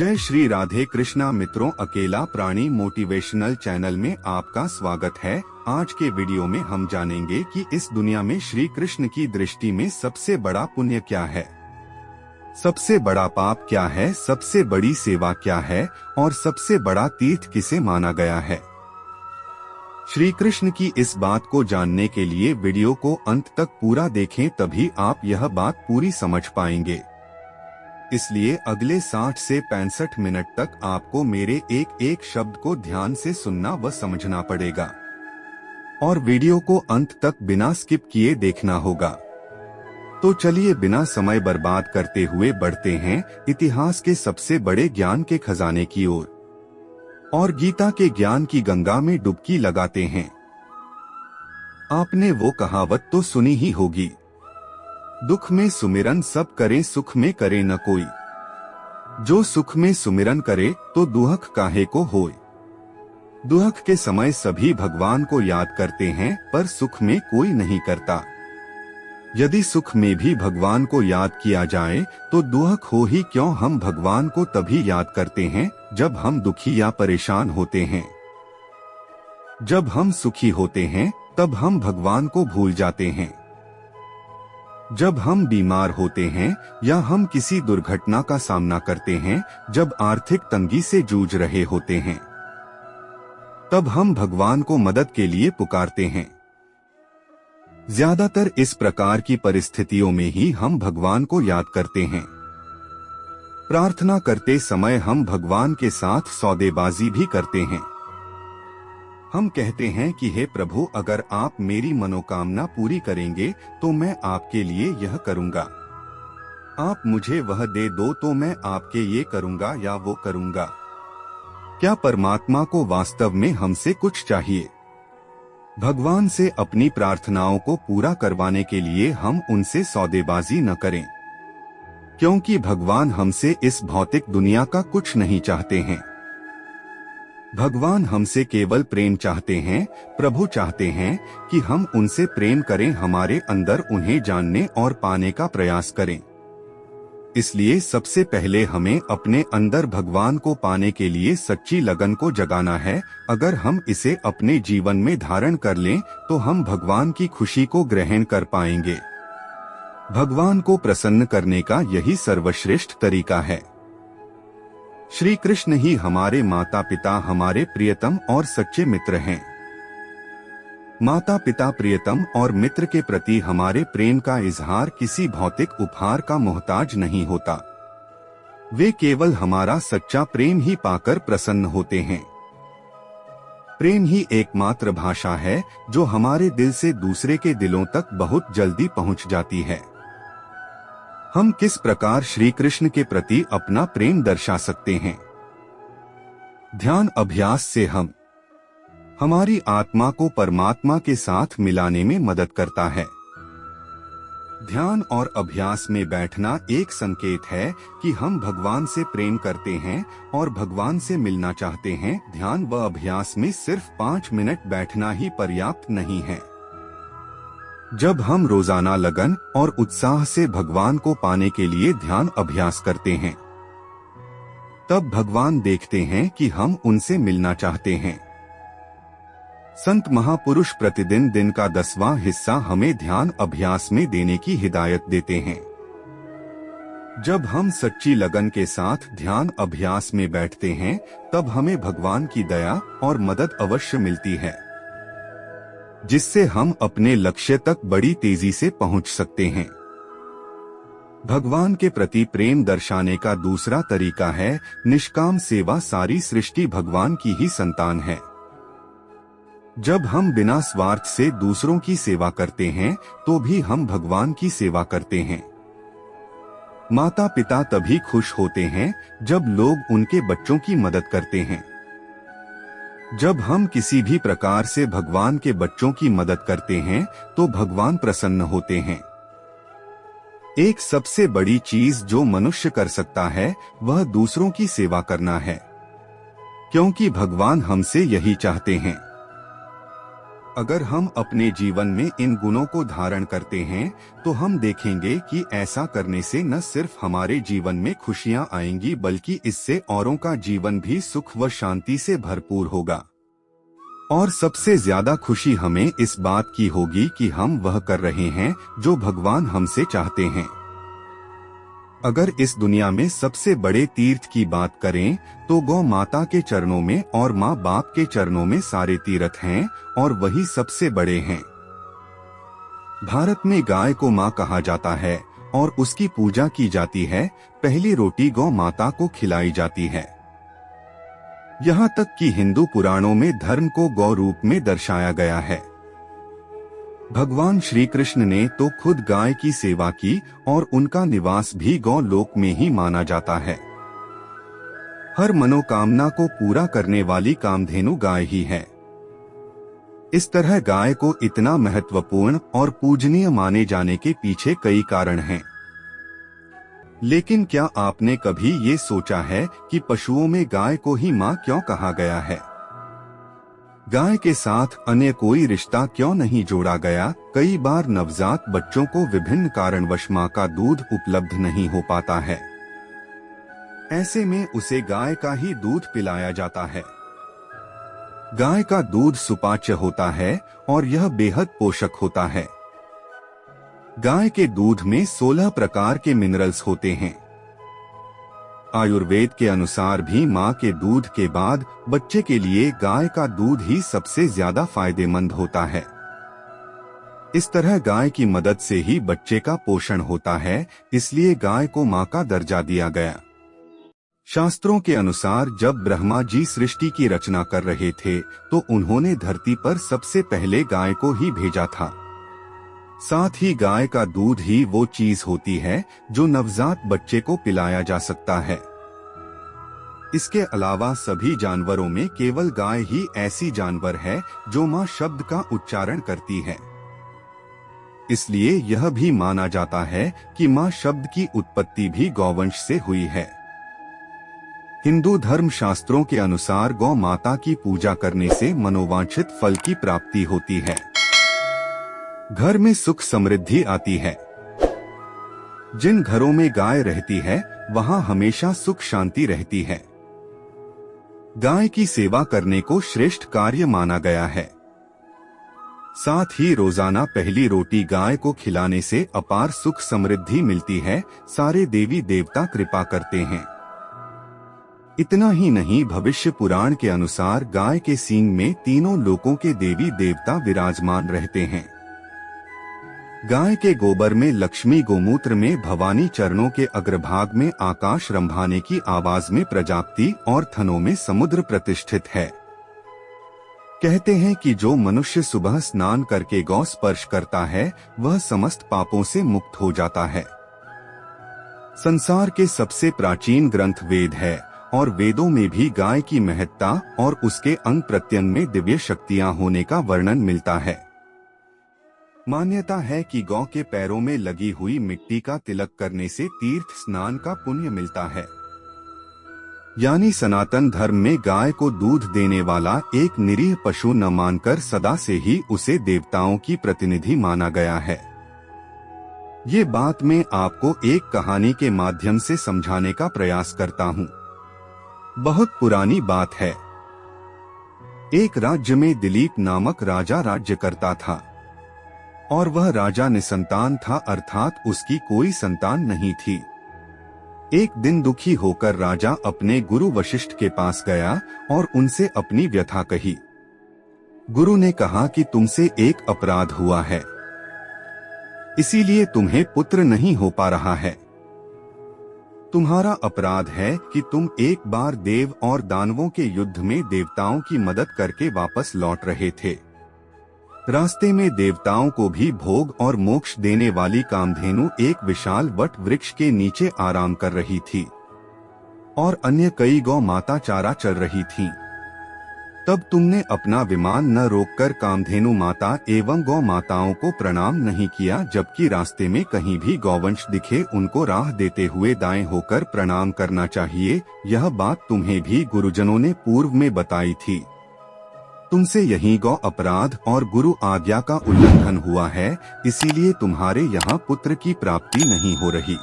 जय श्री राधे कृष्णा मित्रों, अकेला प्राणी मोटिवेशनल चैनल में आपका स्वागत है। आज के वीडियो में हम जानेंगे कि इस दुनिया में श्री कृष्ण की दृष्टि में सबसे बड़ा पुण्य क्या है, सबसे बड़ा पाप क्या है, सबसे बड़ी सेवा क्या है और सबसे बड़ा तीर्थ किसे माना गया है। श्री कृष्ण की इस बात को जानने के लिए वीडियो को अंत तक पूरा देखें, तभी आप यह बात पूरी समझ पाएंगे। इसलिए अगले 60 से 65 मिनट तक आपको मेरे एक एक शब्द को ध्यान से सुनना व समझना पड़ेगा और वीडियो को अंत तक बिना स्किप किए देखना होगा। तो चलिए बिना समय बर्बाद करते हुए बढ़ते हैं इतिहास के सबसे बड़े ज्ञान के खजाने की ओर और गीता के ज्ञान की गंगा में डुबकी लगाते हैं। आपने वो कहावत तो सुनी ही होगी, दुख में सुमिरन सब करे, सुख में करे न कोई। जो सुख में सुमिरन करे तो दुहक काहे को होय। दुहक के समय सभी भगवान को याद करते हैं, पर सुख में कोई नहीं करता। यदि सुख में भी भगवान को याद किया जाए तो दुहक हो ही क्यों। हम भगवान को तभी याद करते हैं जब हम दुखी या परेशान होते हैं। जब हम सुखी होते हैं तब हम भगवान को भूल जाते हैं। जब हम बीमार होते हैं या हम किसी दुर्घटना का सामना करते हैं, जब आर्थिक तंगी से जूझ रहे होते हैं, तब हम भगवान को मदद के लिए पुकारते हैं। ज्यादातर इस प्रकार की परिस्थितियों में ही हम भगवान को याद करते हैं। प्रार्थना करते समय हम भगवान के साथ सौदेबाजी भी करते हैं। हम कहते हैं कि हे प्रभु, अगर आप मेरी मनोकामना पूरी करेंगे तो मैं आपके लिए यह करूंगा। आप मुझे वह दे दो तो मैं आपके ये करूंगा या वो करूंगा। क्या परमात्मा को वास्तव में हमसे कुछ चाहिए? भगवान से अपनी प्रार्थनाओं को पूरा करवाने के लिए हम उनसे सौदेबाजी न करें, क्योंकि भगवान हमसे इस भौतिक दुनिया का कुछ नहीं चाहते हैं। भगवान हमसे केवल प्रेम चाहते हैं। प्रभु चाहते हैं कि हम उनसे प्रेम करें, हमारे अंदर उन्हें जानने और पाने का प्रयास करें। इसलिए सबसे पहले हमें अपने अंदर भगवान को पाने के लिए सच्ची लगन को जगाना है। अगर हम इसे अपने जीवन में धारण कर लें तो हम भगवान की खुशी को ग्रहण कर पाएंगे। भगवान को प्रसन्न करने का यही सर्वश्रेष्ठ तरीका है। श्री कृष्ण ही हमारे माता पिता, हमारे प्रियतम और सच्चे मित्र हैं। माता पिता, प्रियतम और मित्र के प्रति हमारे प्रेम का इजहार किसी भौतिक उपहार का मोहताज नहीं होता। वे केवल हमारा सच्चा प्रेम ही पाकर प्रसन्न होते हैं। प्रेम ही एकमात्र भाषा है जो हमारे दिल से दूसरे के दिलों तक बहुत जल्दी पहुंच जाती है। हम किस प्रकार श्री कृष्ण के प्रति अपना प्रेम दर्शा सकते हैं? ध्यान अभ्यास से हम हमारी आत्मा को परमात्मा के साथ मिलाने में मदद करता है। ध्यान और अभ्यास में बैठना एक संकेत है कि हम भगवान से प्रेम करते हैं और भगवान से मिलना चाहते हैं। ध्यान व अभ्यास में सिर्फ 5 मिनट बैठना ही पर्याप्त नहीं है। जब हम रोजाना लगन और उत्साह से भगवान को पाने के लिए ध्यान अभ्यास करते हैं, तब भगवान देखते हैं कि हम उनसे मिलना चाहते हैं। संत महापुरुष प्रतिदिन दिन का 10वां हिस्सा हमें ध्यान अभ्यास में देने की हिदायत देते हैं। जब हम सच्ची लगन के साथ ध्यान अभ्यास में बैठते हैं, तब हमें भगवान की दया और मदद अवश्य मिलती है, जिससे हम अपने लक्ष्य तक बड़ी तेजी से पहुंच सकते हैं। भगवान के प्रति प्रेम दर्शाने का दूसरा तरीका है निष्काम सेवा। सारी सृष्टि भगवान की ही संतान है। जब हम बिना स्वार्थ से दूसरों की सेवा करते हैं तो भी हम भगवान की सेवा करते हैं। माता पिता तभी खुश होते हैं जब लोग उनके बच्चों की मदद करते हैं। जब हम किसी भी प्रकार से भगवान के बच्चों की मदद करते हैं तो भगवान प्रसन्न होते हैं। एक सबसे बड़ी चीज जो मनुष्य कर सकता है वह दूसरों की सेवा करना है, क्योंकि भगवान हमसे यही चाहते हैं। अगर हम अपने जीवन में इन गुणों को धारण करते हैं तो हम देखेंगे कि ऐसा करने से न सिर्फ हमारे जीवन में खुशियां आएंगी बल्कि इससे औरों का जीवन भी सुख व शांति से भरपूर होगा। और सबसे ज्यादा खुशी हमें इस बात की होगी कि हम वह कर रहे हैं जो भगवान हमसे चाहते हैं। अगर इस दुनिया में सबसे बड़े तीर्थ की बात करें तो गौ माता के चरणों में और माँ बाप के चरणों में सारे तीर्थ हैं और वही सबसे बड़े हैं। भारत में गाय को माँ कहा जाता है और उसकी पूजा की जाती है। पहली रोटी गौ माता को खिलाई जाती है। यहाँ तक कि हिंदू पुराणों में धर्म को गौ रूप में दर्शाया गया है। भगवान श्री कृष्ण ने तो खुद गाय की सेवा की और उनका निवास भी गौ लोक में ही माना जाता है। हर मनोकामना को पूरा करने वाली कामधेनु गाय ही है। इस तरह गाय को इतना महत्वपूर्ण और पूजनीय माने जाने के पीछे कई कारण हैं। लेकिन क्या आपने कभी ये सोचा है कि पशुओं में गाय को ही मां क्यों कहा गया है? गाय के साथ अन्य कोई रिश्ता क्यों नहीं जोड़ा गया? कई बार नवजात बच्चों को विभिन्न कारणवश मां का दूध उपलब्ध नहीं हो पाता है। ऐसे में उसे गाय का ही दूध पिलाया जाता है। गाय का दूध सुपाच्य होता है और यह बेहद पोषक होता है। गाय के दूध में 16 प्रकार के मिनरल्स होते हैं। आयुर्वेद के अनुसार भी मां के दूध के बाद बच्चे के लिए गाय का दूध ही सबसे ज्यादा फायदेमंद होता है। इस तरह गाय की मदद से ही बच्चे का पोषण होता है, इसलिए गाय को मां का दर्जा दिया गया। शास्त्रों के अनुसार जब ब्रह्मा जी सृष्टि की रचना कर रहे थे तो उन्होंने धरती पर सबसे पहले गाय को ही भेजा था। साथ ही गाय का दूध ही वो चीज होती है जो नवजात बच्चे को पिलाया जा सकता है। इसके अलावा सभी जानवरों में केवल गाय ही ऐसी जानवर है जो मां शब्द का उच्चारण करती है। इसलिए यह भी माना जाता है कि मां शब्द की उत्पत्ति भी गौवंश से हुई है। हिंदू धर्म शास्त्रों के अनुसार गौ माता की पूजा करने से मनोवांछित फल की प्राप्ति होती है। घर में सुख समृद्धि आती है। जिन घरों में गाय रहती है वहां हमेशा सुख शांति रहती है। गाय की सेवा करने को श्रेष्ठ कार्य माना गया है। साथ ही रोजाना पहली रोटी गाय को खिलाने से अपार सुख समृद्धि मिलती है। सारे देवी देवता कृपा करते हैं। इतना ही नहीं, भविष्य पुराण के अनुसार गाय के सींग में तीनों लोकों के देवी देवता विराजमान रहते हैं। गाय के गोबर में लक्ष्मी, गोमूत्र में भवानी, चरणों के अग्रभाग में आकाश, रंभाने की आवाज में प्रजापति और थनों में समुद्र प्रतिष्ठित है। कहते हैं कि जो मनुष्य सुबह स्नान करके गौ स्पर्श करता है वह समस्त पापों से मुक्त हो जाता है। संसार के सबसे प्राचीन ग्रंथ वेद है और वेदों में भी गाय की महत्ता और उसके अंग प्रत्यंग में दिव्य शक्तियां होने का वर्णन मिलता है। मान्यता है कि गौ के पैरों में लगी हुई मिट्टी का तिलक करने से तीर्थ स्नान का पुण्य मिलता है। यानी सनातन धर्म में गाय को दूध देने वाला एक निरीह पशु न मानकर सदा से ही उसे देवताओं की प्रतिनिधि माना गया है। ये बात मैं आपको एक कहानी के माध्यम से समझाने का प्रयास करता हूँ। बहुत पुरानी बात है। एक राज्य में दिलीप नामक राजा राज्य करता था और वह राजा निसंतान था, अर्थात उसकी कोई संतान नहीं थी। एक दिन दुखी होकर राजा अपने गुरु वशिष्ठ के पास गया और उनसे अपनी व्यथा कही। गुरु ने कहा कि तुमसे एक अपराध हुआ है, इसीलिए तुम्हें पुत्र नहीं हो पा रहा है। तुम्हारा अपराध है कि तुम एक बार देव और दानवों के युद्ध में देवताओं की मदद करके वापस लौट रहे थे। रास्ते में देवताओं को भी भोग और मोक्ष देने वाली कामधेनु एक विशाल वट वृक्ष के नीचे आराम कर रही थी और अन्य कई गौ माता चारा चर रही थीं। तब तुमने अपना विमान न रोककर कामधेनु माता एवं गौ माताओं को प्रणाम नहीं किया, जबकि रास्ते में कहीं भी गौवंश दिखे उनको राह देते हुए दाएं होकर प्रणाम करना चाहिए। यह बात तुम्हें भी गुरुजनों ने पूर्व में बताई थी। तुमसे यही गौ अपराध और गुरु आज्ञा का उल्लंघन हुआ है, इसीलिए तुम्हारे यहाँ पुत्र की प्राप्ति नहीं हो रही।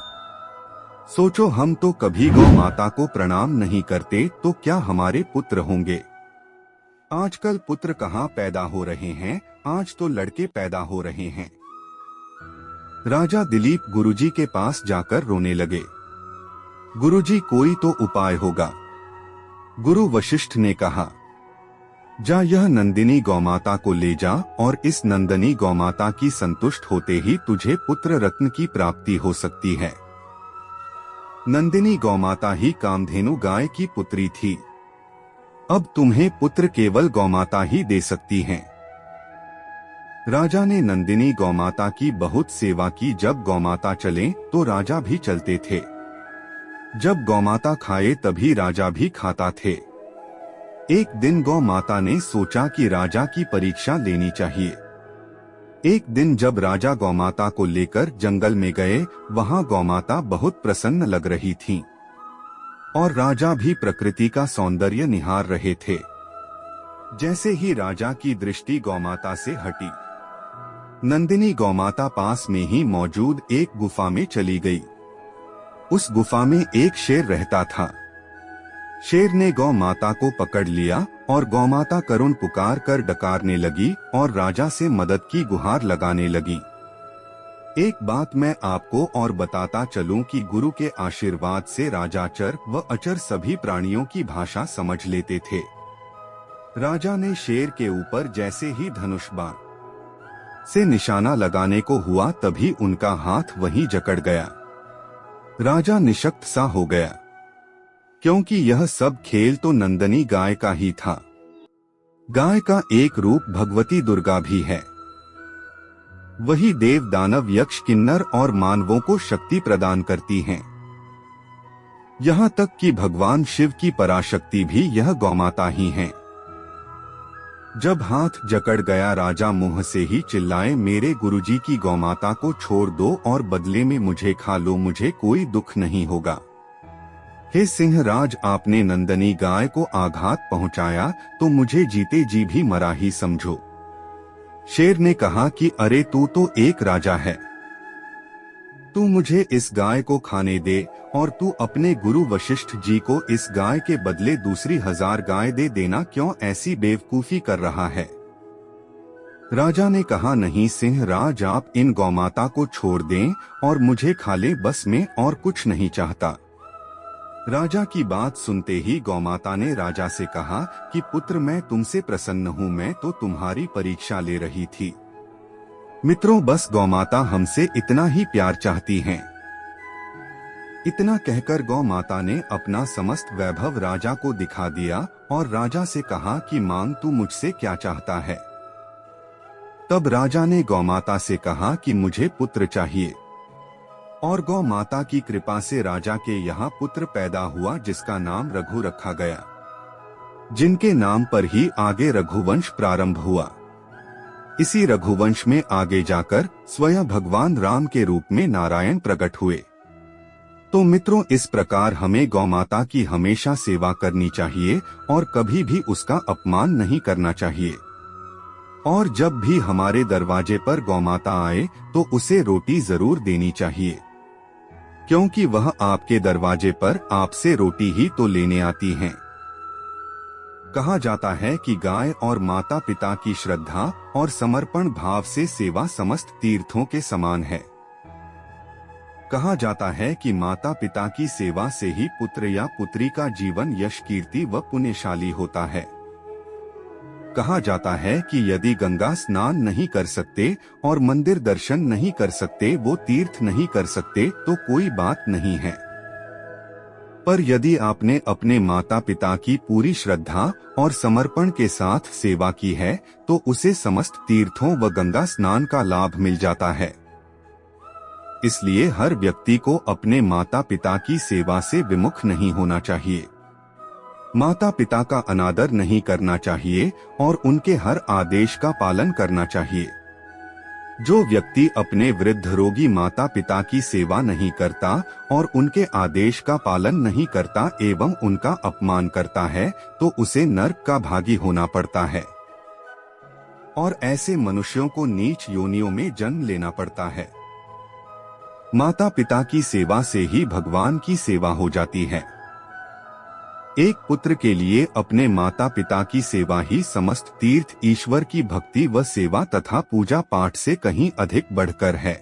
सोचो, हम तो कभी गौ माता को प्रणाम नहीं करते, तो क्या हमारे पुत्र होंगे? आजकल पुत्र कहाँ पैदा हो रहे हैं, आज तो लड़के पैदा हो रहे हैं। राजा दिलीप गुरुजी के पास जाकर रोने लगे। गुरुजी, कोई तो उपाय होगा। गुरु वशिष्ठ ने कहा, जा यह नंदिनी गौमाता को ले जा और इस नंदनी गौमाता की संतुष्ट होते ही तुझे पुत्र रत्न की प्राप्ति हो सकती है। नंदिनी गौमाता ही कामधेनु गाय की पुत्री थी। अब तुम्हें पुत्र केवल गौमाता ही दे सकती हैं। राजा ने नंदिनी गौमाता की बहुत सेवा की। जब गौमाता चले तो राजा भी चलते थे। जब गौमाता खाए तभी राजा भी खाता थे। एक दिन गौमाता ने सोचा कि राजा की परीक्षा लेनी चाहिए। एक दिन जब राजा गौमाता को लेकर जंगल में गए, वहां गौमाता बहुत प्रसन्न लग रही थी और राजा भी प्रकृति का सौंदर्य निहार रहे थे। जैसे ही राजा की दृष्टि गौमाता से हटी, नंदिनी गौमाता पास में ही मौजूद एक गुफा में चली गई। उस गुफा में एक शेर रहता था। शेर ने गौमाता को पकड़ लिया और गौमाता करुण पुकार कर डकारने लगी और राजा से मदद की गुहार लगाने लगी। एक बात मैं आपको और बताता चलूं कि गुरु के आशीर्वाद से राजा चर व अचर सभी प्राणियों की भाषा समझ लेते थे। राजा ने शेर के ऊपर जैसे ही धनुष बाण से निशाना लगाने को हुआ, तभी उनका हाथ वहीं जकड़ गया। राजा निशक्त सा हो गया, क्योंकि यह सब खेल तो नंदनी गाय का ही था। गाय का एक रूप भगवती दुर्गा भी है। वही देव, दानव, यक्ष, किन्नर और मानवों को शक्ति प्रदान करती हैं। यहाँ तक कि भगवान शिव की पराशक्ति भी यह गौमाता ही है। जब हाथ जकड़ गया, राजा मुंह से ही चिल्लाए, मेरे गुरुजी की गौमाता को छोड़ दो और बदले में मुझे खा लो, मुझे कोई दुख नहीं होगा। हे सिंहराज, आपने नंदनी गाय को आघात पहुंचाया तो मुझे जीते जी भी मरा ही समझो। शेर ने कहा कि अरे तू तो एक राजा है, तू मुझे इस गाय को खाने दे और तू अपने गुरु वशिष्ठ जी को इस गाय के बदले दूसरी 1000 गाय दे देना, क्यों ऐसी बेवकूफी कर रहा है? राजा ने कहा, नहीं सिंहराज, आप इन गौमाता को छोड़ दें और मुझे खा लें, बस मैं और कुछ नहीं चाहता। राजा की बात सुनते ही गौमाता ने राजा से कहा कि पुत्र, मैं तुमसे प्रसन्न हूँ, मैं तो तुम्हारी परीक्षा ले रही थी। मित्रों, बस गौमाता हमसे इतना ही प्यार चाहती हैं। इतना कहकर गौमाता ने अपना समस्त वैभव राजा को दिखा दिया और राजा से कहा कि मांग, तू मुझसे क्या चाहता है? तब राजा ने गौमाता से कहा कि मुझे पुत्र चाहिए। और गौ माता की कृपा से राजा के यहाँ पुत्र पैदा हुआ, जिसका नाम रघु रखा गया, जिनके नाम पर ही आगे रघुवंश प्रारंभ हुआ। इसी रघुवंश में आगे जाकर स्वयं भगवान राम के रूप में नारायण प्रकट हुए। तो मित्रों, इस प्रकार हमें गौमाता की हमेशा सेवा करनी चाहिए और कभी भी उसका अपमान नहीं करना चाहिए। और जब भी हमारे दरवाजे पर गौमाता आए तो उसे रोटी जरूर देनी चाहिए, क्योंकि वह आपके दरवाजे पर आपसे रोटी ही तो लेने आती हैं। कहा जाता है कि गाय और माता पिता की श्रद्धा और समर्पण भाव से सेवा समस्त तीर्थों के समान है। कहा जाता है कि माता पिता की सेवा से ही पुत्र या पुत्री का जीवन यश, कीर्ति व पुण्यशाली होता है। कहा जाता है कि यदि गंगा स्नान नहीं कर सकते और मंदिर दर्शन नहीं कर सकते, वो तीर्थ नहीं कर सकते, तो कोई बात नहीं है। पर यदि आपने अपने माता पिता की पूरी श्रद्धा और समर्पण के साथ सेवा की है तो उसे समस्त तीर्थों व गंगा स्नान का लाभ मिल जाता है। इसलिए हर व्यक्ति को अपने माता पिता की सेवा से विमुख नहीं होना चाहिए। माता पिता का अनादर नहीं करना चाहिए और उनके हर आदेश का पालन करना चाहिए। जो व्यक्ति अपने वृद्ध रोगी माता पिता की सेवा नहीं करता और उनके आदेश का पालन नहीं करता एवं उनका अपमान करता है, तो उसे नर्क का भागी होना पड़ता है। और ऐसे मनुष्यों को नीच योनियों में जन्म लेना पड़ता है। माता पिता की सेवा से ही भगवान की सेवा हो जाती है। एक पुत्र के लिए अपने माता पिता की सेवा ही समस्त तीर्थ, ईश्वर की भक्ति व सेवा तथा पूजा पाठ से कहीं अधिक बढ़कर है।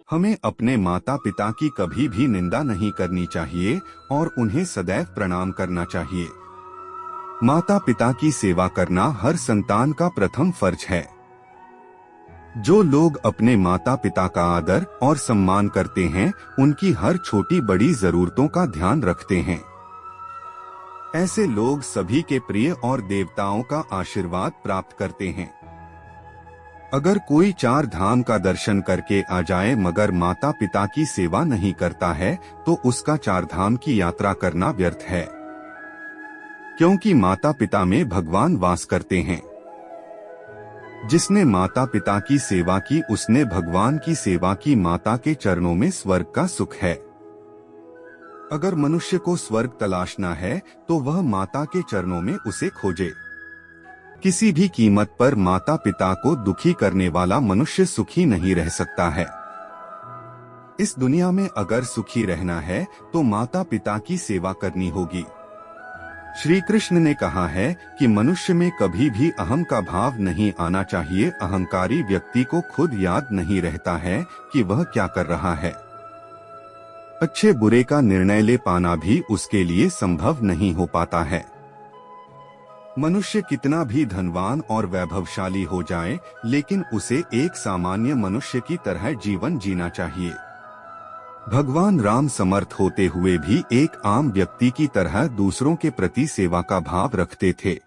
हमें अपने माता पिता की कभी भी निंदा नहीं करनी चाहिए और उन्हें सदैव प्रणाम करना चाहिए। माता पिता की सेवा करना हर संतान का प्रथम फर्ज है। जो लोग अपने माता पिता का आदर और सम्मान करते हैं, उनकी हर छोटी बड़ी जरूरतों का ध्यान रखते हैं, ऐसे लोग सभी के प्रिय और देवताओं का आशीर्वाद प्राप्त करते हैं। अगर कोई 4 धाम का दर्शन करके आ जाए मगर माता पिता की सेवा नहीं करता है, तो उसका 4 धाम की यात्रा करना व्यर्थ है, क्योंकि माता पिता में भगवान वास करते हैं। जिसने माता पिता की सेवा की, उसने भगवान की सेवा की। माता के चरणों में स्वर्ग का सुख है। अगर मनुष्य को स्वर्ग तलाशना है तो वह माता के चरणों में उसे खोजे। किसी भी कीमत पर माता पिता को दुखी करने वाला मनुष्य सुखी नहीं रह सकता है। इस दुनिया में अगर सुखी रहना है तो माता पिता की सेवा करनी होगी। श्री कृष्ण ने कहा है कि मनुष्य में कभी भी अहम का भाव नहीं आना चाहिए। अहंकारी व्यक्ति को खुद याद नहीं रहता है कि वह क्या कर रहा है। अच्छे बुरे का निर्णय ले पाना भी उसके लिए संभव नहीं हो पाता है। मनुष्य कितना भी धनवान और वैभवशाली हो जाए, लेकिन उसे एक सामान्य मनुष्य की तरह जीवन जीना चाहिए। भगवान राम समर्थ होते हुए भी एक आम व्यक्ति की तरह दूसरों के प्रति सेवा का भाव रखते थे,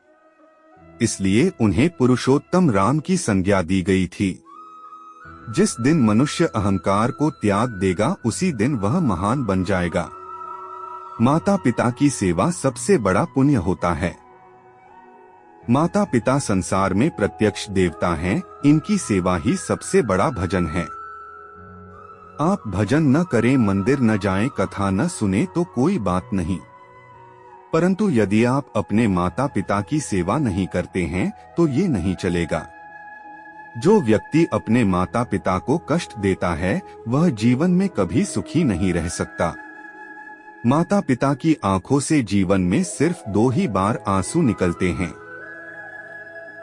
इसलिए उन्हें पुरुषोत्तम राम की संज्ञा दी गई थी। जिस दिन मनुष्य अहंकार को त्याग देगा, उसी दिन वह महान बन जाएगा। माता पिता की सेवा सबसे बड़ा पुण्य होता है। माता पिता संसार में प्रत्यक्ष देवता हैं, इनकी सेवा ही सबसे बड़ा भजन है। आप भजन न करें, मंदिर न जाएं, कथा न सुने तो कोई बात नहीं, परंतु यदि आप अपने माता पिता की सेवा नहीं करते हैं तो ये नहीं चलेगा। जो व्यक्ति अपने माता पिता को कष्ट देता है, वह जीवन में कभी सुखी नहीं रह सकता। माता पिता की आंखों से जीवन में सिर्फ 2 ही बार आंसू निकलते हैं।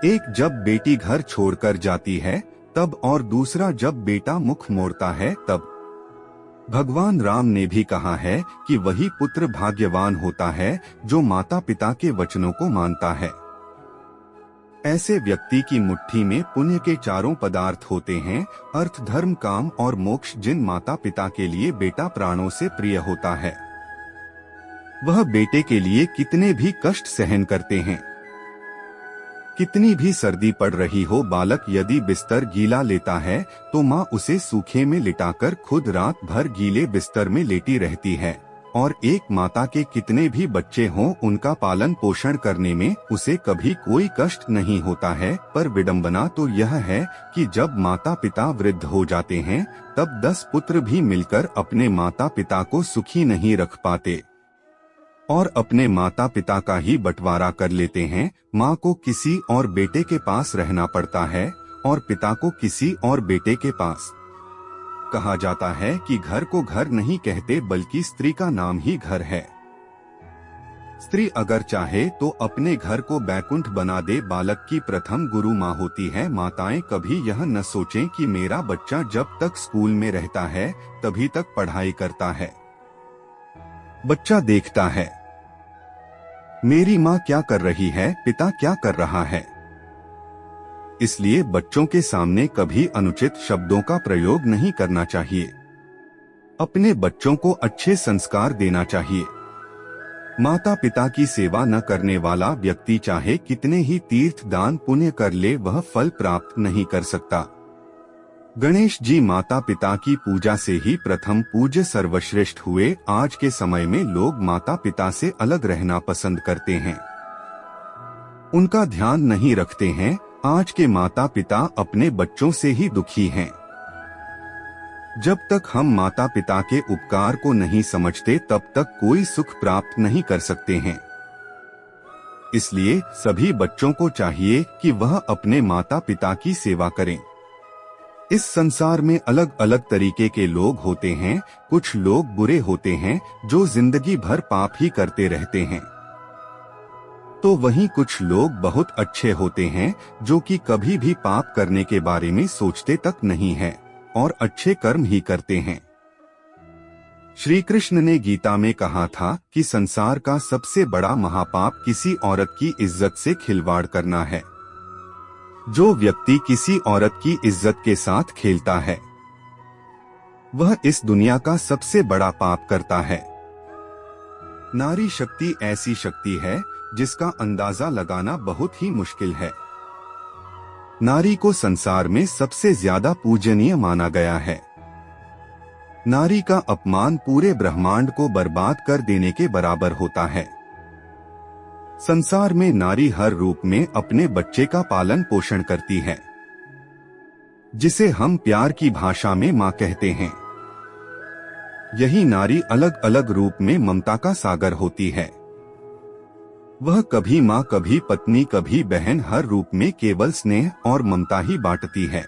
एक जब बेटी घर छोड़कर जाती है तब, और दूसरा जब बेटा मुख मोड़ता है तब। भगवान राम ने भी कहा है कि वही पुत्र भाग्यवान होता है जो माता पिता के वचनों को मानता है। ऐसे व्यक्ति की मुट्ठी में पुण्य के 4 पदार्थ होते हैं, अर्थ, धर्म, काम और मोक्ष। जिन माता पिता के लिए बेटा प्राणों से प्रिय होता है, वह बेटे के लिए कितने भी कष्ट सहन करते हैं। कितनी भी सर्दी पड़ रही हो, बालक यदि बिस्तर गीला लेता है तो माँ उसे सूखे में लिटाकर खुद रात भर गीले बिस्तर में लेटी रहती है। और एक माता के कितने भी बच्चे हों, उनका पालन पोषण करने में उसे कभी कोई कष्ट नहीं होता है। पर विडंबना तो यह है कि जब माता पिता वृद्ध हो जाते हैं, तब 10 पुत्र भी मिलकर अपने माता पिता को सुखी नहीं रख पाते और अपने माता पिता का ही बंटवारा कर लेते हैं। माँ को किसी और बेटे के पास रहना पड़ता है और पिता को किसी और बेटे के पास। कहा जाता है कि घर को घर नहीं कहते, बल्कि स्त्री का नाम ही घर है। स्त्री अगर चाहे तो अपने घर को बैकुंठ बना दे। बालक की प्रथम गुरु माँ होती है। माताएं कभी यह न सोचें कि मेरा बच्चा जब तक स्कूल में रहता है तभी तक पढ़ाई करता है। बच्चा देखता है मेरी माँ क्या कर रही है, पिता क्या कर रहा है। इसलिए बच्चों के सामने कभी अनुचित शब्दों का प्रयोग नहीं करना चाहिए। अपने बच्चों को अच्छे संस्कार देना चाहिए। माता पिता की सेवा न करने वाला व्यक्ति चाहे कितने ही तीर्थ दान पुण्य कर ले, वह फल प्राप्त नहीं कर सकता। गणेश जी माता पिता की पूजा से ही प्रथम पूज्य सर्वश्रेष्ठ हुए। आज के समय में लोग माता पिता से अलग रहना पसंद करते हैं, उनका ध्यान नहीं रखते हैं। आज के माता पिता अपने बच्चों से ही दुखी हैं। जब तक हम माता पिता के उपकार को नहीं समझते, तब तक कोई सुख प्राप्त नहीं कर सकते हैं। इसलिए सभी बच्चों को चाहिए कि वह अपने माता पिता की सेवा करें। इस संसार में अलग अलग तरीके के लोग होते हैं। कुछ लोग बुरे होते हैं जो जिंदगी भर पाप ही करते रहते हैं, तो वहीं कुछ लोग बहुत अच्छे होते हैं जो कि कभी भी पाप करने के बारे में सोचते तक नहीं हैं और अच्छे कर्म ही करते हैं। श्री कृष्ण ने गीता में कहा था कि संसार का सबसे बड़ा महापाप किसी औरत की इज्जत से खिलवाड़ करना है। जो व्यक्ति किसी औरत की इज्जत के साथ खेलता है वह इस दुनिया का सबसे बड़ा पाप करता है। नारी शक्ति ऐसी शक्ति है जिसका अंदाजा लगाना बहुत ही मुश्किल है। नारी को संसार में सबसे ज्यादा पूजनीय माना गया है। नारी का अपमान पूरे ब्रह्मांड को बर्बाद कर देने के बराबर होता है। संसार में नारी हर रूप में अपने बच्चे का पालन पोषण करती है, जिसे हम प्यार की भाषा में माँ कहते हैं। यही नारी अलग अलग रूप में ममता का सागर होती है। वह कभी माँ, कभी पत्नी, कभी बहन, हर रूप में केवल स्नेह और ममता ही बांटती है।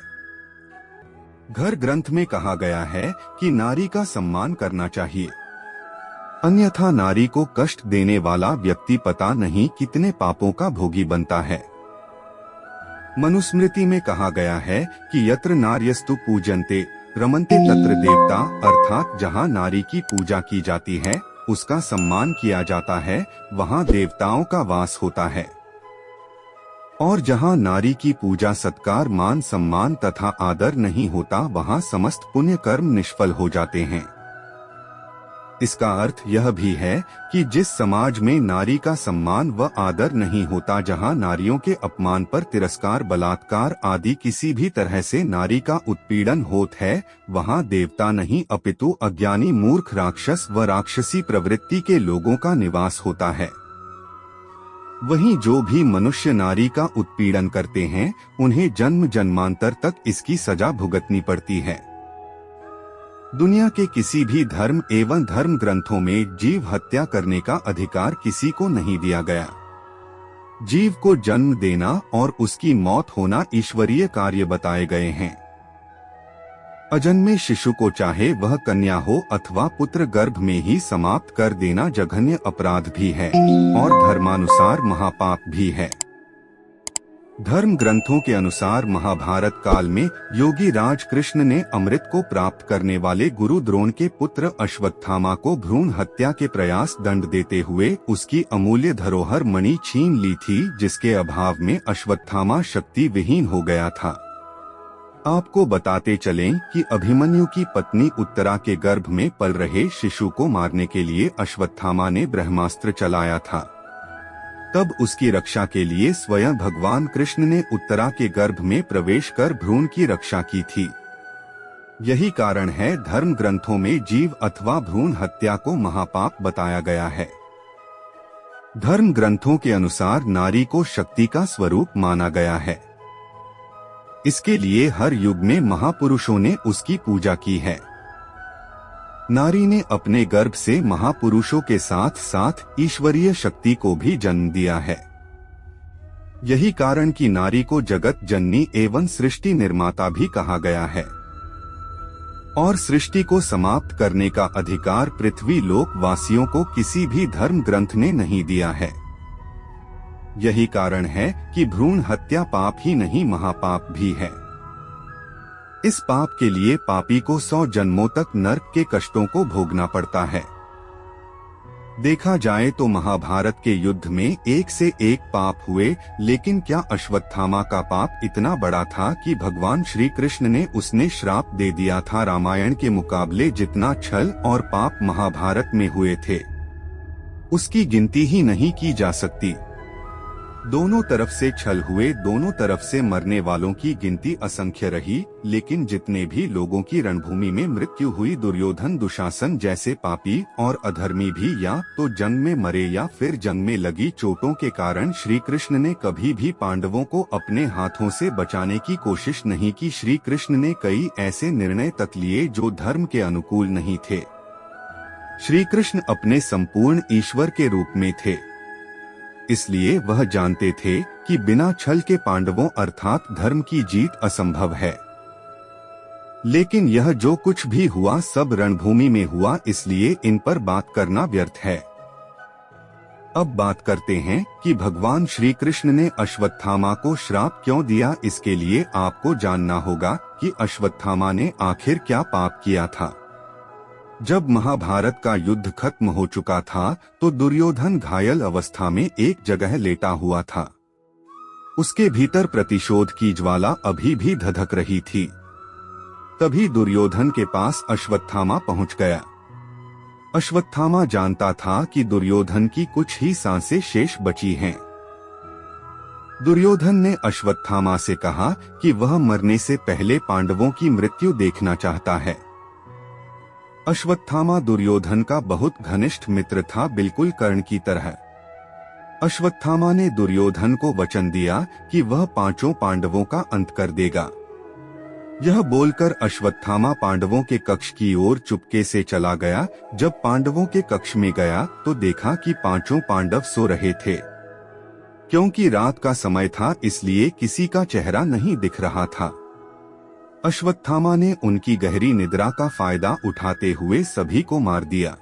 घर ग्रंथ में कहा गया है कि नारी का सम्मान करना चाहिए, अन्यथा नारी को कष्ट देने वाला व्यक्ति पता नहीं कितने पापों का भोगी बनता है। मनुस्मृति में कहा गया है कि यत्र नार्यस्तु पूजन्ते रमन्ते तत्र देवता, अर्थात जहाँ नारी की पूजा की जाती है, उसका सम्मान किया जाता है, वहाँ देवताओं का वास होता है। और जहाँ नारी की पूजा, सत्कार, मान सम्मान तथा आदर नहीं होता, वहाँ समस्त पुण्य कर्म निष्फल हो जाते हैं। इसका अर्थ यह भी है कि जिस समाज में नारी का सम्मान व आदर नहीं होता, जहां नारियों के अपमान पर तिरस्कार, बलात्कार आदि किसी भी तरह से नारी का उत्पीड़न होता है, वहां देवता नहीं अपितु अज्ञानी, मूर्ख, राक्षस व राक्षसी प्रवृत्ति के लोगों का निवास होता है। वहीं जो भी मनुष्य नारी का उत्पीड़न करते हैं, उन्हें जन्म जन्मांतर तक इसकी सजा भुगतनी पड़ती है। दुनिया के किसी भी धर्म एवं धर्म ग्रंथों में जीव हत्या करने का अधिकार किसी को नहीं दिया गया। जीव को जन्म देना और उसकी मौत होना ईश्वरीय कार्य बताए गए हैं। अजन्मे शिशु को चाहे वह कन्या हो अथवा पुत्र गर्भ में ही समाप्त कर देना जघन्य अपराध भी है और धर्मानुसार महापाप भी है। धर्म ग्रंथों के अनुसार महाभारत काल में योगी राज कृष्ण ने अमृत को प्राप्त करने वाले गुरु द्रोण के पुत्र अश्वत्थामा को भ्रूण हत्या के प्रयास दंड देते हुए उसकी अमूल्य धरोहर मणि छीन ली थी, जिसके अभाव में अश्वत्थामा शक्ति विहीन हो गया था। आपको बताते चलें कि अभिमन्यु की पत्नी उत्तरा के गर्भ में पल रहे शिशु को मारने के लिए अश्वत्थामा ने ब्रह्मास्त्र चलाया था। तब उसकी रक्षा के लिए स्वयं भगवान कृष्ण ने उत्तरा के गर्भ में प्रवेश कर भ्रूण की रक्षा की थी। यही कारण है धर्म ग्रंथों में जीव अथवा भ्रूण हत्या को महापाप बताया गया है। धर्म ग्रंथों के अनुसार नारी को शक्ति का स्वरूप माना गया है। इसके लिए हर युग में महापुरुषों ने उसकी पूजा की है। नारी ने अपने गर्भ से महापुरुषों के साथ साथ ईश्वरीय शक्ति को भी जन्म दिया है। यही कारण कि नारी को जगत जननी एवं सृष्टि निर्माता भी कहा गया है और सृष्टि को समाप्त करने का अधिकार पृथ्वी लोक वासियों को किसी भी धर्म ग्रंथ ने नहीं दिया है। यही कारण है कि भ्रूण हत्या पाप ही नहीं महापाप भी है। इस पाप के लिए पापी को 100 जन्मों तक नरक के कष्टों को भोगना पड़ता है। देखा जाए तो महाभारत के युद्ध में एक से एक पाप हुए, लेकिन क्या अश्वत्थामा का पाप इतना बड़ा था कि भगवान श्री कृष्ण ने उसने श्राप दे दिया था। रामायण के मुकाबले जितना छल और पाप महाभारत में हुए थे, उसकी गिनती ही नहीं की जा सकती। दोनों तरफ से छल हुए, दोनों तरफ से मरने वालों की गिनती असंख्य रही, लेकिन जितने भी लोगों की रणभूमि में मृत्यु हुई, दुर्योधन, दुशासन जैसे पापी और अधर्मी भी या तो जंग में मरे या फिर जंग में लगी चोटों के कारण श्री कृष्ण ने कभी भी पांडवों को अपने हाथों से बचाने की कोशिश नहीं की। श्री कृष्ण ने कई ऐसे निर्णय तक लिए जो धर्म के अनुकूल नहीं थे। श्री कृष्ण अपने संपूर्ण ईश्वर के रूप में थे। इसलिए वह जानते थे कि बिना छल के पांडवों अर्थात धर्म की जीत असंभव है। लेकिन यह जो कुछ भी हुआ सब रणभूमि में हुआ, इसलिए इन पर बात करना व्यर्थ है। अब बात करते हैं कि भगवान श्री कृष्ण ने अश्वत्थामा को श्राप क्यों दिया। इसके लिए आपको जानना होगा कि अश्वत्थामा ने आखिर क्या पाप किया था। जब महाभारत का युद्ध खत्म हो चुका था तो दुर्योधन घायल अवस्था में एक जगह लेटा हुआ था। उसके भीतर प्रतिशोध की ज्वाला अभी भी धधक रही थी। तभी दुर्योधन के पास अश्वत्थामा पहुंच गया। अश्वत्थामा जानता था कि दुर्योधन की कुछ ही सांसें शेष बची हैं। दुर्योधन ने अश्वत्थामा से कहा कि वह मरने से पहले पांडवों की मृत्यु देखना चाहता है। अश्वत्थामा दुर्योधन का बहुत घनिष्ठ मित्र था, बिल्कुल कर्ण की तरह। अश्वत्थामा ने दुर्योधन को वचन दिया कि वह पांचों पांडवों का अंत कर देगा। यह बोलकर अश्वत्थामा पांडवों के कक्ष की ओर चुपके से चला गया। जब पांडवों के कक्ष में गया तो देखा कि पांचों पांडव सो रहे थे। क्योंकि रात का समय था इसलिए किसी का चेहरा नहीं दिख रहा था। अश्वत्थामा ने उनकी गहरी निद्रा का फायदा उठाते हुए सभी को मार दिया।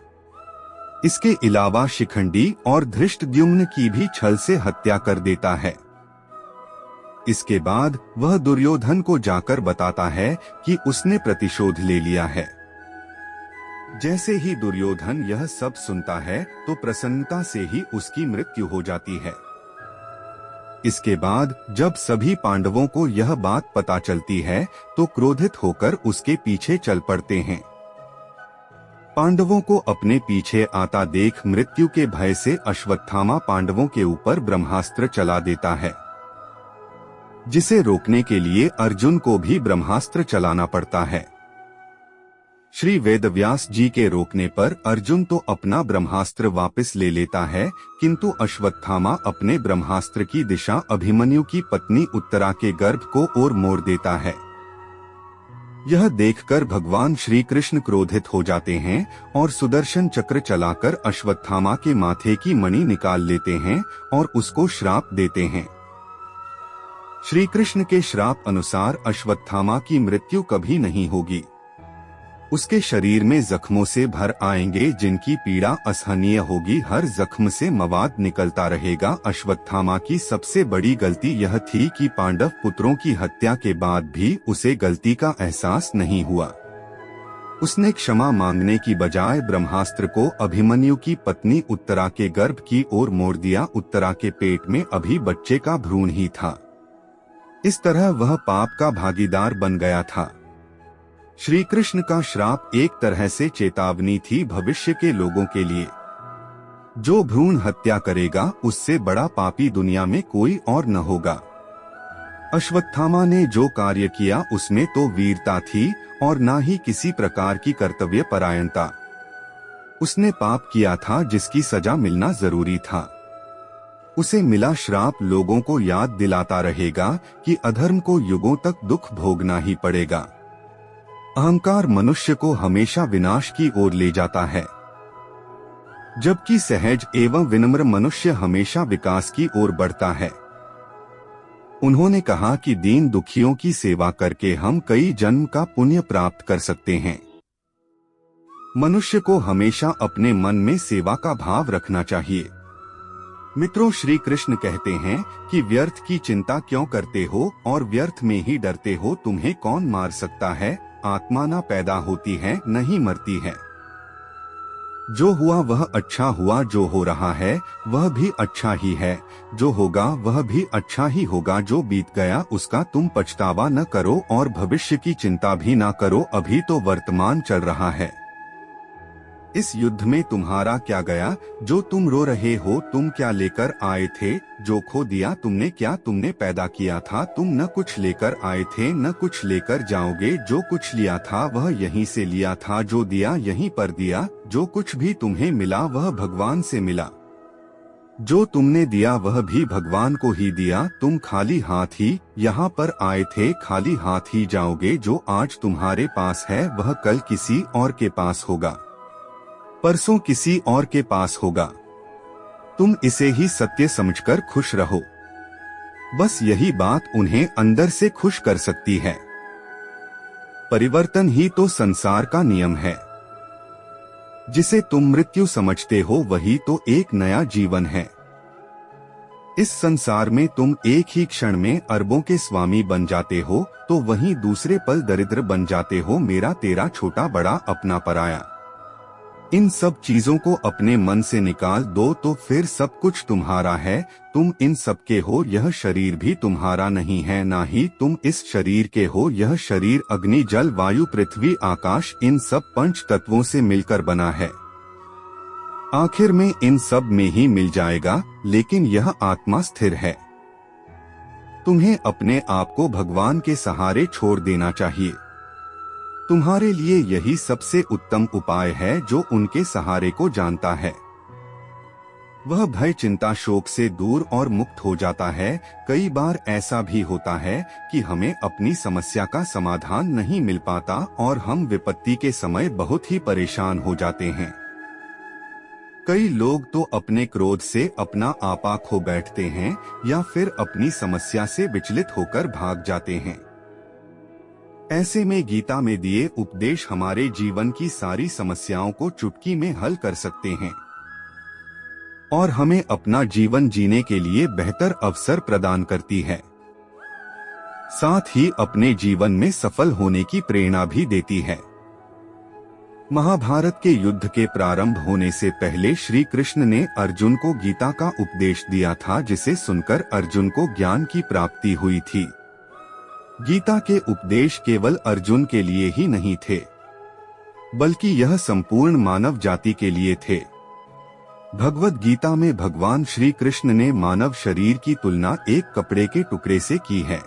इसके अलावा शिखंडी और धृष्टद्युम्न की भी छल से हत्या कर देता है। इसके बाद वह दुर्योधन को जाकर बताता है कि उसने प्रतिशोध ले लिया है। जैसे ही दुर्योधन यह सब सुनता है तो प्रसन्नता से ही उसकी मृत्यु हो जाती है। इसके बाद जब सभी पांडवों को यह बात पता चलती है तो क्रोधित होकर उसके पीछे चल पड़ते हैं। पांडवों को अपने पीछे आता देख मृत्यु के भय से अश्वत्थामा पांडवों के ऊपर ब्रह्मास्त्र चला देता है, जिसे रोकने के लिए अर्जुन को भी ब्रह्मास्त्र चलाना पड़ता है। श्री वेदव्यास जी के रोकने पर अर्जुन तो अपना ब्रह्मास्त्र वापस ले लेता है, किंतु अश्वत्थामा अपने ब्रह्मास्त्र की दिशा अभिमन्यु की पत्नी उत्तरा के गर्भ को ओर मोड़ देता है। यह देखकर भगवान श्री कृष्ण क्रोधित हो जाते हैं और सुदर्शन चक्र चलाकर अश्वत्थामा के माथे की मणि निकाल लेते हैं और उसको श्राप देते हैं। श्री कृष्ण के श्राप अनुसार अश्वत्थामा की मृत्यु कभी नहीं होगी। उसके शरीर में जख्मों से भर आएंगे जिनकी पीड़ा असहनीय होगी। हर जख्म से मवाद निकलता रहेगा। अश्वत्थामा की सबसे बड़ी गलती यह थी कि पांडव पुत्रों की हत्या के बाद भी उसे गलती का एहसास नहीं हुआ। उसने क्षमा मांगने की बजाय ब्रह्मास्त्र को अभिमन्यु की पत्नी उत्तरा के गर्भ की ओर मोड़ दिया। उत्तरा के पेट में अभी बच्चे का भ्रूण ही था। इस तरह वह पाप का भागीदार बन गया था। श्री कृष्ण का श्राप एक तरह से चेतावनी थी भविष्य के लोगों के लिए। जो भ्रूण हत्या करेगा उससे बड़ा पापी दुनिया में कोई और न होगा। अश्वत्थामा ने जो कार्य किया उसमें तो वीरता थी और न ही किसी प्रकार की कर्तव्य परायणता। उसने पाप किया था जिसकी सजा मिलना जरूरी था। उसे मिला श्राप लोगों को याद दिलाता रहेगा कि अधर्म को युगों तक दुख भोगना ही पड़ेगा। अहंकार मनुष्य को हमेशा विनाश की ओर ले जाता है, जबकि सहज एवं विनम्र मनुष्य हमेशा विकास की ओर बढ़ता है। उन्होंने कहा कि दीन दुखियों की सेवा करके हम कई जन्म का पुण्य प्राप्त कर सकते हैं। मनुष्य को हमेशा अपने मन में सेवा का भाव रखना चाहिए। मित्रों, श्री कृष्ण कहते हैं कि व्यर्थ की चिंता क्यों करते हो और व्यर्थ में ही डरते हो। तुम्हें कौन मार सकता है? आत्मा न पैदा होती है न ही मरती है। जो हुआ वह अच्छा हुआ, जो हो रहा है वह भी अच्छा ही है, जो होगा वह भी अच्छा ही होगा। जो बीत गया उसका तुम पछतावा न करो और भविष्य की चिंता भी न करो। अभी तो वर्तमान चल रहा है। इस युद्ध में तुम्हारा क्या गया जो तुम रो रहे हो? तुम क्या लेकर आए थे जो खो दिया तुमने? क्या तुमने पैदा किया था? तुम न कुछ लेकर आए थे न कुछ लेकर जाओगे। जो कुछ लिया था वह यहीं से लिया था, जो दिया यहीं पर दिया। जो कुछ भी तुम्हें मिला वह भगवान से मिला। जो तुमने दिया वह भी भगवान को ही दिया। तुम खाली हाथ ही यहाँ पर आए थे, खाली हाथ ही जाओगे। जो आज तुम्हारे पास है वह कल किसी और के पास होगा, परसों किसी और के पास होगा। तुम इसे ही सत्य समझकर खुश रहो। बस यही बात उन्हें अंदर से खुश कर सकती है। परिवर्तन ही तो संसार का नियम है। जिसे तुम मृत्यु समझते हो वही तो एक नया जीवन है। इस संसार में तुम एक ही क्षण में अरबों के स्वामी बन जाते हो तो वहीं दूसरे पल दरिद्र बन जाते हो, मेरा तेरा, छोटा बड़ा, अपना पराया। इन सब चीजों को अपने मन से निकाल दो तो फिर सब कुछ तुम्हारा है। तुम इन सब के हो, यह शरीर भी तुम्हारा नहीं है, ना ही तुम इस शरीर के हो। यह शरीर अग्नि, जल, वायु, पृथ्वी, आकाश, इन सब पंच तत्वों से मिलकर बना है। आखिर में इन सब में ही मिल जाएगा, लेकिन यह आत्मा स्थिर है। तुम्हें अपने आप को भगवान के सहारे छोड़ देना चाहिए। तुम्हारे लिए यही सबसे उत्तम उपाय है जो उनके सहारे को जानता है। वह भय, चिंता, शोक से दूर और मुक्त हो जाता है। कई बार ऐसा भी होता है कि हमें अपनी समस्या का समाधान नहीं मिल पाता और हम विपत्ति के समय बहुत ही परेशान हो जाते हैं। कई लोग तो अपने क्रोध से अपना आपा खो बैठते हैं या फिर अपनी समस्या से विचलित होकर भाग जाते हैं। ऐसे में गीता में दिए उपदेश हमारे जीवन की सारी समस्याओं को चुटकी में हल कर सकते हैं और हमें अपना जीवन जीने के लिए बेहतर अवसर प्रदान करती है। साथ ही अपने जीवन में सफल होने की प्रेरणा भी देती है। महाभारत के युद्ध के प्रारंभ होने से पहले श्री कृष्ण ने अर्जुन को गीता का उपदेश दिया था, जिसे सुनकर अर्जुन को ज्ञान की प्राप्ति हुई थी। गीता के उपदेश केवल अर्जुन के लिए ही नहीं थे, बल्कि यह संपूर्ण मानव जाति के लिए थे। भगवद गीता में भगवान श्री कृष्ण ने मानव शरीर की तुलना एक कपड़े के टुकड़े से की है।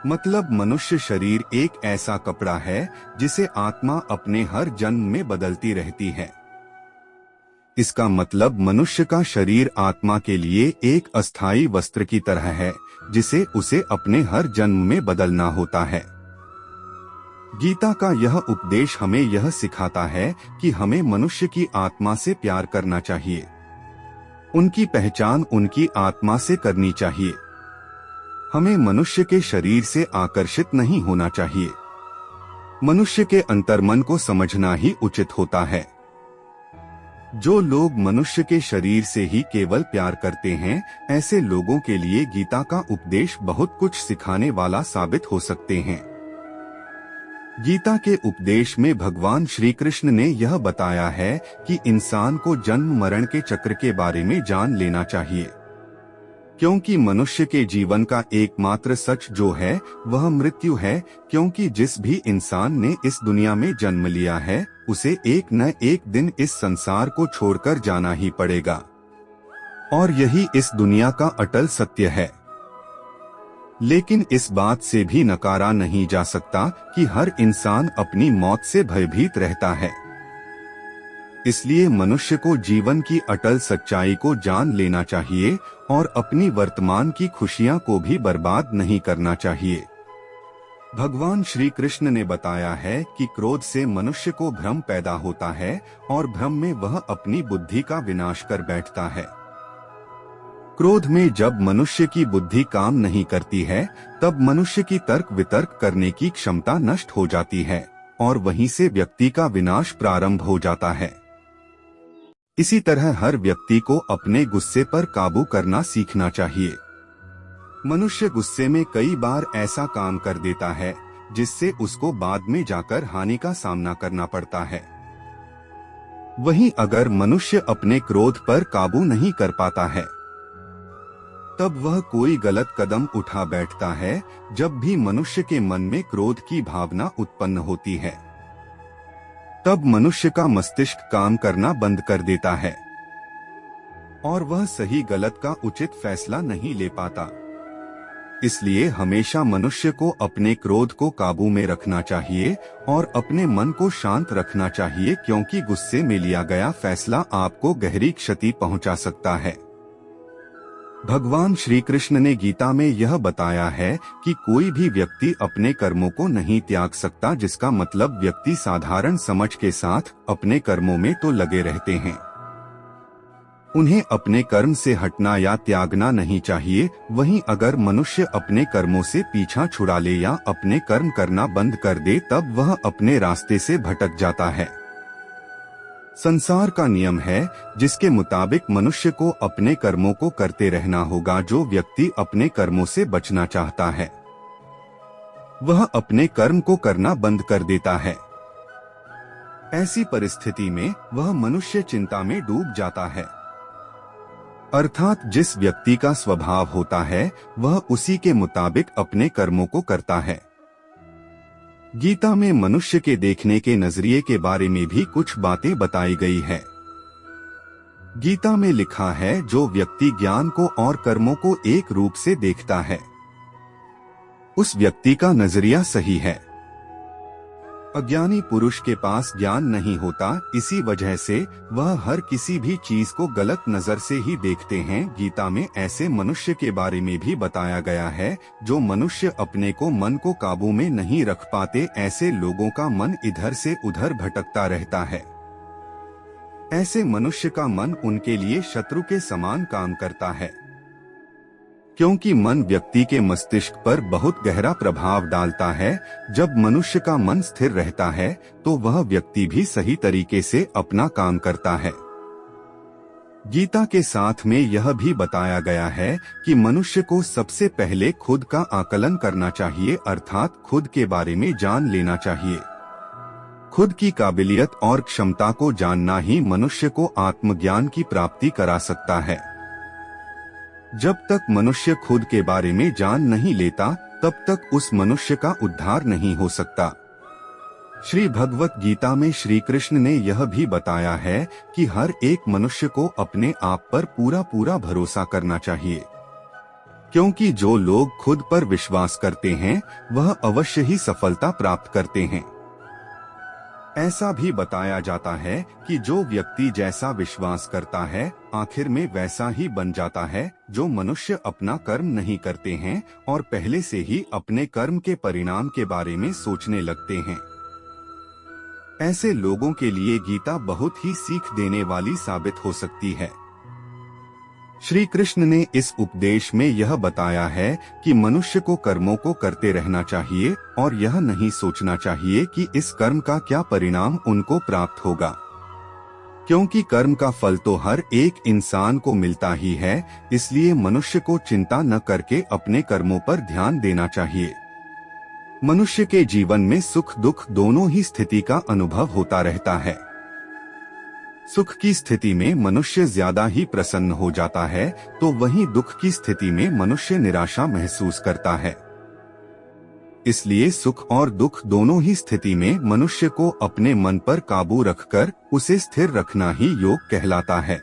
मतलब मनुष्य शरीर एक ऐसा कपड़ा है जिसे आत्मा अपने हर जन्म में बदलती रहती है। इसका मतलब मनुष्य का शरीर आत्मा के लिए एक अस्थायी वस्त्र की तरह है, जिसे उसे अपने हर जन्म में बदलना होता है। गीता का यह उपदेश हमें यह सिखाता है कि हमें मनुष्य की आत्मा से प्यार करना चाहिए। उनकी पहचान उनकी आत्मा से करनी चाहिए। हमें मनुष्य के शरीर से आकर्षित नहीं होना चाहिए। मनुष्य के अंतर्मन को समझना ही उचित होता है। जो लोग मनुष्य के शरीर से ही केवल प्यार करते हैं, ऐसे लोगों के लिए गीता का उपदेश बहुत कुछ सिखाने वाला साबित हो सकते हैं। गीता के उपदेश में भगवान श्री कृष्ण ने यह बताया है कि इंसान को जन्म मरण के चक्र के बारे में जान लेना चाहिए, क्योंकि मनुष्य के जीवन का एकमात्र सच जो है वह मृत्यु है। क्योंकि जिस भी इंसान ने इस दुनिया में जन्म लिया है उसे एक न एक दिन इस संसार को छोड़कर जाना ही पड़ेगा, और यही इस दुनिया का अटल सत्य है। लेकिन इस बात से भी नकारा नहीं जा सकता कि हर इंसान अपनी मौत से भयभीत रहता है। इसलिए मनुष्य को जीवन की अटल सच्चाई को जान लेना चाहिए और अपनी वर्तमान की खुशियां को भी बर्बाद नहीं करना चाहिए। भगवान श्री कृष्ण ने बताया है कि क्रोध से मनुष्य को भ्रम पैदा होता है और भ्रम में वह अपनी बुद्धि का विनाश कर बैठता है। क्रोध में जब मनुष्य की बुद्धि काम नहीं करती है तब मनुष्य की तर्क वितर्क करने की क्षमता नष्ट हो जाती है और वहीं से व्यक्ति का विनाश प्रारंभ हो जाता है। इसी तरह हर व्यक्ति को अपने गुस्से पर काबू करना सीखना चाहिए। मनुष्य गुस्से में कई बार ऐसा काम कर देता है जिससे उसको बाद में जाकर हानि का सामना करना पड़ता है। वहीं अगर मनुष्य अपने क्रोध पर काबू नहीं कर पाता है तब वह कोई गलत कदम उठा बैठता है। जब भी मनुष्य के मन में क्रोध की भावना उत्पन्न होती है तब मनुष्य का मस्तिष्क काम करना बंद कर देता है और वह सही गलत का उचित फैसला नहीं ले पाता। इसलिए हमेशा मनुष्य को अपने क्रोध को काबू में रखना चाहिए और अपने मन को शांत रखना चाहिए, क्योंकि गुस्से में लिया गया फैसला आपको गहरी क्षति पहुंचा सकता है। भगवान श्री कृष्ण ने गीता में यह बताया है कि कोई भी व्यक्ति अपने कर्मों को नहीं त्याग सकता, जिसका मतलब व्यक्ति साधारण समझ के साथ अपने कर्मों में तो लगे रहते हैं, उन्हें अपने कर्म से हटना या त्यागना नहीं चाहिए। वहीं अगर मनुष्य अपने कर्मों से पीछा छुड़ा ले या अपने कर्म करना बंद कर दे तब वह अपने रास्ते से भटक जाता है। संसार का नियम है जिसके मुताबिक मनुष्य को अपने कर्मों को करते रहना होगा। जो व्यक्ति अपने कर्मों से बचना चाहता है वह अपने कर्म को करना बंद कर देता है। ऐसी परिस्थिति में वह मनुष्य चिंता में डूब जाता है। अर्थात जिस व्यक्ति का स्वभाव होता है वह उसी के मुताबिक अपने कर्मों को करता है। गीता में मनुष्य के देखने के नजरिए के बारे में भी कुछ बातें बताई गई है। गीता में लिखा है, जो व्यक्ति ज्ञान को और कर्मों को एक रूप से देखता है उस व्यक्ति का नजरिया सही है। अज्ञानी पुरुष के पास ज्ञान नहीं होता, इसी वजह से वह हर किसी भी चीज को गलत नजर से ही देखते हैं। गीता में ऐसे मनुष्य के बारे में भी बताया गया है जो मनुष्य अपने को मन को काबू में नहीं रख पाते। ऐसे लोगों का मन इधर से उधर भटकता रहता है। ऐसे मनुष्य का मन उनके लिए शत्रु के समान काम करता है, क्योंकि मन व्यक्ति के मस्तिष्क पर बहुत गहरा प्रभाव डालता है। जब मनुष्य का मन स्थिर रहता है तो वह व्यक्ति भी सही तरीके से अपना काम करता है। गीता के साथ में यह भी बताया गया है कि मनुष्य को सबसे पहले खुद का आकलन करना चाहिए, अर्थात खुद के बारे में जान लेना चाहिए। खुद की काबिलियत और क्षमता को जानना ही मनुष्य को आत्मज्ञान की प्राप्ति करा सकता है। जब तक मनुष्य खुद के बारे में जान नहीं लेता तब तक उस मनुष्य का उद्धार नहीं हो सकता। श्री भगवत गीता में श्री कृष्ण ने यह भी बताया है कि हर एक मनुष्य को अपने आप पर पूरा पूरा भरोसा करना चाहिए, क्योंकि जो लोग खुद पर विश्वास करते हैं वह अवश्य ही सफलता प्राप्त करते हैं। ऐसा भी बताया जाता है कि जो व्यक्ति जैसा विश्वास करता है आखिर में वैसा ही बन जाता है। जो मनुष्य अपना कर्म नहीं करते हैं और पहले से ही अपने कर्म के परिणाम के बारे में सोचने लगते हैं, ऐसे लोगों के लिए गीता बहुत ही सीख देने वाली साबित हो सकती है। श्री कृष्ण ने इस उपदेश में यह बताया है कि मनुष्य को कर्मों को करते रहना चाहिए और यह नहीं सोचना चाहिए कि इस कर्म का क्या परिणाम उनको प्राप्त होगा, क्योंकि कर्म का फल तो हर एक इंसान को मिलता ही है। इसलिए मनुष्य को चिंता न करके अपने कर्मों पर ध्यान देना चाहिए। मनुष्य के जीवन में सुख दुख दोनों ही स्थिति का अनुभव होता रहता है। सुख की स्थिति में मनुष्य ज्यादा ही प्रसन्न हो जाता है तो वहीं दुख की स्थिति में मनुष्य निराशा महसूस करता है। इसलिए सुख और दुख दोनों ही स्थिति में मनुष्य को अपने मन पर काबू रखकर उसे स्थिर रखना ही योग कहलाता है।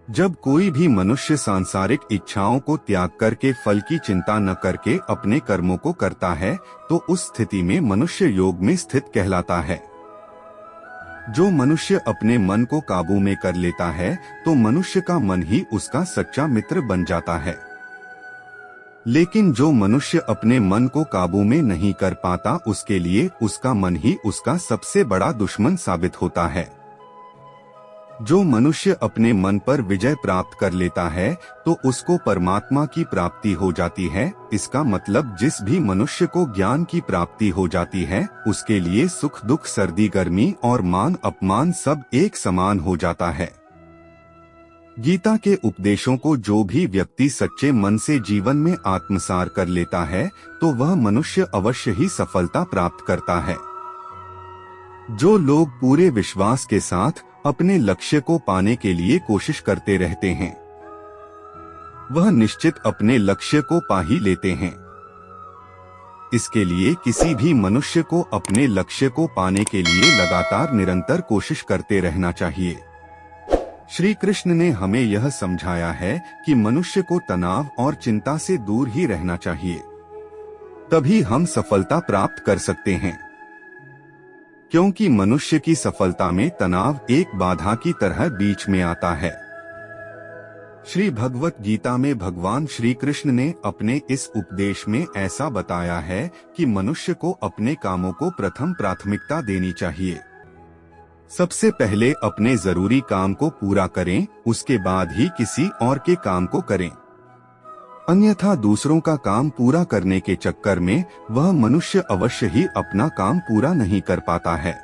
जब कोई भी मनुष्य सांसारिक इच्छाओं को त्याग करके फल की चिंता न करके अपने कर्मों को करता है तो उस स्थिति में मनुष्य योग में स्थित कहलाता है। जो मनुष्य अपने मन को काबू में कर लेता है तो मनुष्य का मन ही उसका सच्चा मित्र बन जाता है। लेकिन जो मनुष्य अपने मन को काबू में नहीं कर पाता उसके लिए उसका मन ही उसका सबसे बड़ा दुश्मन साबित होता है। जो मनुष्य अपने मन पर विजय प्राप्त कर लेता है तो उसको परमात्मा की प्राप्ति हो जाती है। इसका मतलब जिस भी मनुष्य को ज्ञान की प्राप्ति हो जाती है उसके लिए सुख दुख सर्दी गर्मी और मान अपमान सब एक समान हो जाता है। गीता के उपदेशों को जो भी व्यक्ति सच्चे मन से जीवन में आत्मसार कर लेता है तो वह मनुष्य अवश्य ही सफलता प्राप्त करता है। जो लोग पूरे विश्वास के साथ अपने लक्ष्य को पाने के लिए कोशिश करते रहते हैं वह निश्चित अपने लक्ष्य को पा ही लेते हैं। इसके लिए किसी भी मनुष्य को अपने लक्ष्य को पाने के लिए लगातार निरंतर कोशिश करते रहना चाहिए। श्री कृष्ण ने हमें यह समझाया है कि मनुष्य को तनाव और चिंता से दूर ही रहना चाहिए, तभी हम सफलता प्राप्त कर सकते हैं। क्योंकि मनुष्य की सफलता में तनाव एक बाधा की तरह बीच में आता है। श्री भगवत गीता में भगवान श्री कृष्ण ने अपने इस उपदेश में ऐसा बताया है कि मनुष्य को अपने कामों को प्रथम प्राथमिकता देनी चाहिए। सबसे पहले अपने जरूरी काम को पूरा करें, उसके बाद ही किसी और के काम को करें। अन्यथा दूसरों का काम पूरा करने के चक्कर में वह मनुष्य अवश्य ही अपना काम पूरा नहीं कर पाता है।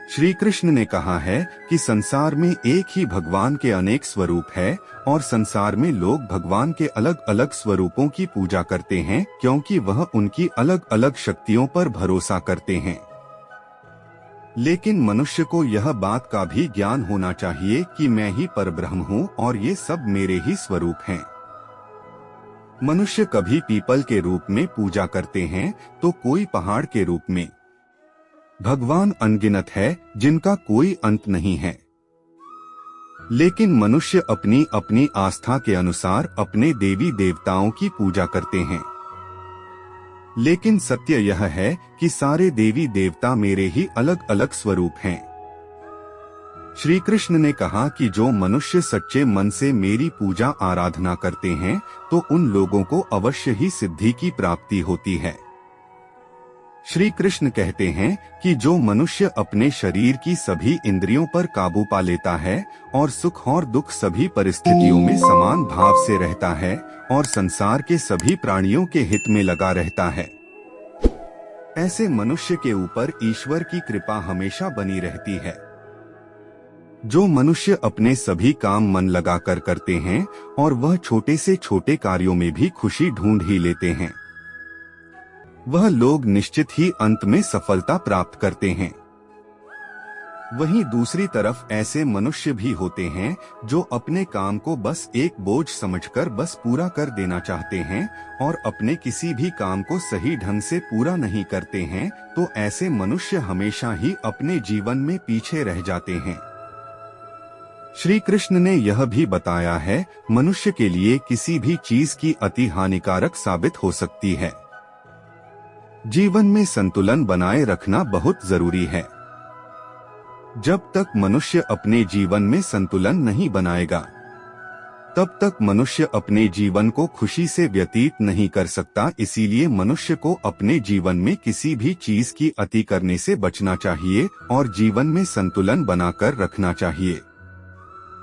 श्री कृष्ण ने कहा है कि संसार में एक ही भगवान के अनेक स्वरूप है और संसार में लोग भगवान के अलग अलग स्वरूपों की पूजा करते हैं क्योंकि वह उनकी अलग अलग शक्तियों पर भरोसा करते हैं। लेकिन मनुष्य को यह बात का भी ज्ञान होना चाहिए कि मैं ही परब्रह्म हूँ और ये सब मेरे ही स्वरूप हैं। मनुष्य कभी पीपल के रूप में पूजा करते हैं तो कोई पहाड़ के रूप में। भगवान अनगिनत है जिनका कोई अंत नहीं है। लेकिन मनुष्य अपनी अपनी आस्था के अनुसार अपने देवी देवताओं की पूजा करते हैं। लेकिन सत्य यह है कि सारे देवी देवता मेरे ही अलग अलग स्वरूप हैं। श्री कृष्ण ने कहा कि जो मनुष्य सच्चे मन से मेरी पूजा आराधना करते हैं तो उन लोगों को अवश्य ही सिद्धि की प्राप्ति होती है। श्री कृष्ण कहते हैं कि जो मनुष्य अपने शरीर की सभी इंद्रियों पर काबू पा लेता है और सुख और दुख सभी परिस्थितियों में समान भाव से रहता है और संसार के सभी प्राणियों के हित में लगा रहता है, ऐसे मनुष्य के ऊपर ईश्वर की कृपा हमेशा बनी रहती है। जो मनुष्य अपने सभी काम मन लगाकर करते हैं और वह छोटे से छोटे कार्यों में भी खुशी ढूंढ ही लेते हैं, वह लोग निश्चित ही अंत में सफलता प्राप्त करते हैं। वहीं दूसरी तरफ ऐसे मनुष्य भी होते हैं जो अपने काम को बस एक बोझ समझकर बस पूरा कर देना चाहते हैं और अपने किसी भी काम को सही ढंग से पूरा नहीं करते हैं, तो ऐसे मनुष्य हमेशा ही अपने जीवन में पीछे रह जाते हैं। श्री कृष्ण ने यह भी बताया है, मनुष्य के लिए किसी भी चीज की अति हानिकारक साबित हो सकती है। जीवन में संतुलन बनाए रखना बहुत जरूरी है। जब तक मनुष्य अपने जीवन में संतुलन नहीं बनाएगा, तब तक मनुष्य अपने जीवन को खुशी से व्यतीत नहीं कर सकता। इसीलिए मनुष्य को अपने जीवन में किसी भी चीज की अति करने से बचना चाहिए और जीवन में संतुलन बनाकर रखना चाहिए।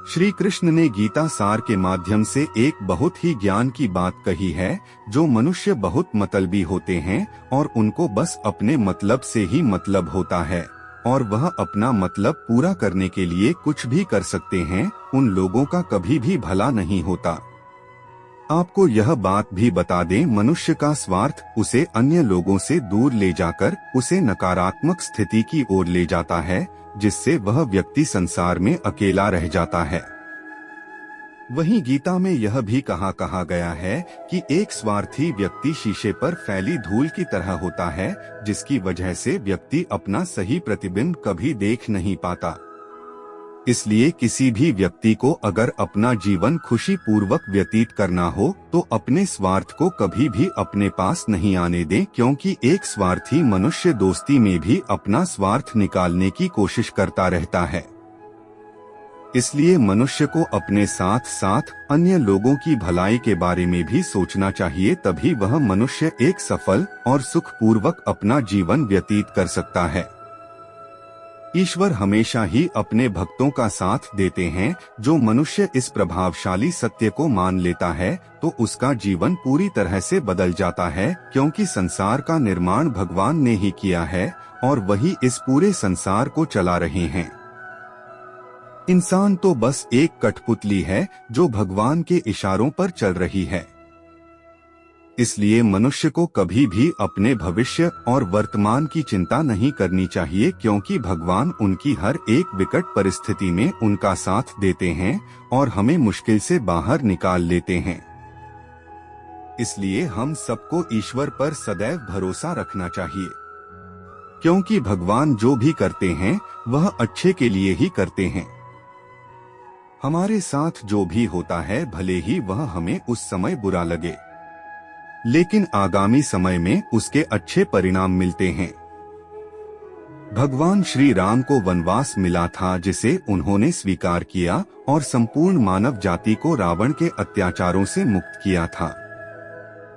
श्री कृष्ण ने गीता सार के माध्यम से एक बहुत ही ज्ञान की बात कही है। जो मनुष्य बहुत मतलबी होते हैं और उनको बस अपने मतलब से ही मतलब होता है और वह अपना मतलब पूरा करने के लिए कुछ भी कर सकते हैं, उन लोगों का कभी भी भला नहीं होता। आपको यह बात भी बता दें, मनुष्य का स्वार्थ उसे अन्य लोगों से दूर ले जाकर उसे नकारात्मक स्थिति की ओर ले जाता है, जिससे वह व्यक्ति संसार में अकेला रह जाता है। वहीं गीता में यह भी कहा गया है कि एक स्वार्थी व्यक्ति शीशे पर फैली धूल की तरह होता है, जिसकी वजह से व्यक्ति अपना सही प्रतिबिंब कभी देख नहीं पाता। इसलिए किसी भी व्यक्ति को अगर अपना जीवन खुशी पूर्वक व्यतीत करना हो तो अपने स्वार्थ को कभी भी अपने पास नहीं आने दें, क्योंकि एक स्वार्थी मनुष्य दोस्ती में भी अपना स्वार्थ निकालने की कोशिश करता रहता है। इसलिए मनुष्य को अपने साथ साथ अन्य लोगों की भलाई के बारे में भी सोचना चाहिए, तभी वह मनुष्य एक सफल और सुखपूर्वक अपना जीवन व्यतीत कर सकता है। ईश्वर हमेशा ही अपने भक्तों का साथ देते हैं। जो मनुष्य इस प्रभावशाली सत्य को मान लेता है तो उसका जीवन पूरी तरह से बदल जाता है, क्योंकि संसार का निर्माण भगवान ने ही किया है और वही इस पूरे संसार को चला रहे हैं। इंसान तो बस एक कठपुतली है जो भगवान के इशारों पर चल रही है। इसलिए मनुष्य को कभी भी अपने भविष्य और वर्तमान की चिंता नहीं करनी चाहिए, क्योंकि भगवान उनकी हर एक विकट परिस्थिति में उनका साथ देते हैं और हमें मुश्किल से बाहर निकाल लेते हैं। इसलिए हम सबको ईश्वर पर सदैव भरोसा रखना चाहिए, क्योंकि भगवान जो भी करते हैं वह अच्छे के लिए ही करते हैं। हमारे साथ जो भी होता है भले ही वह हमें उस समय बुरा लगे, लेकिन आगामी समय में उसके अच्छे परिणाम मिलते हैं। भगवान श्री राम को वनवास मिला था, जिसे उन्होंने स्वीकार किया और संपूर्ण मानव जाति को रावण के अत्याचारों से मुक्त किया था।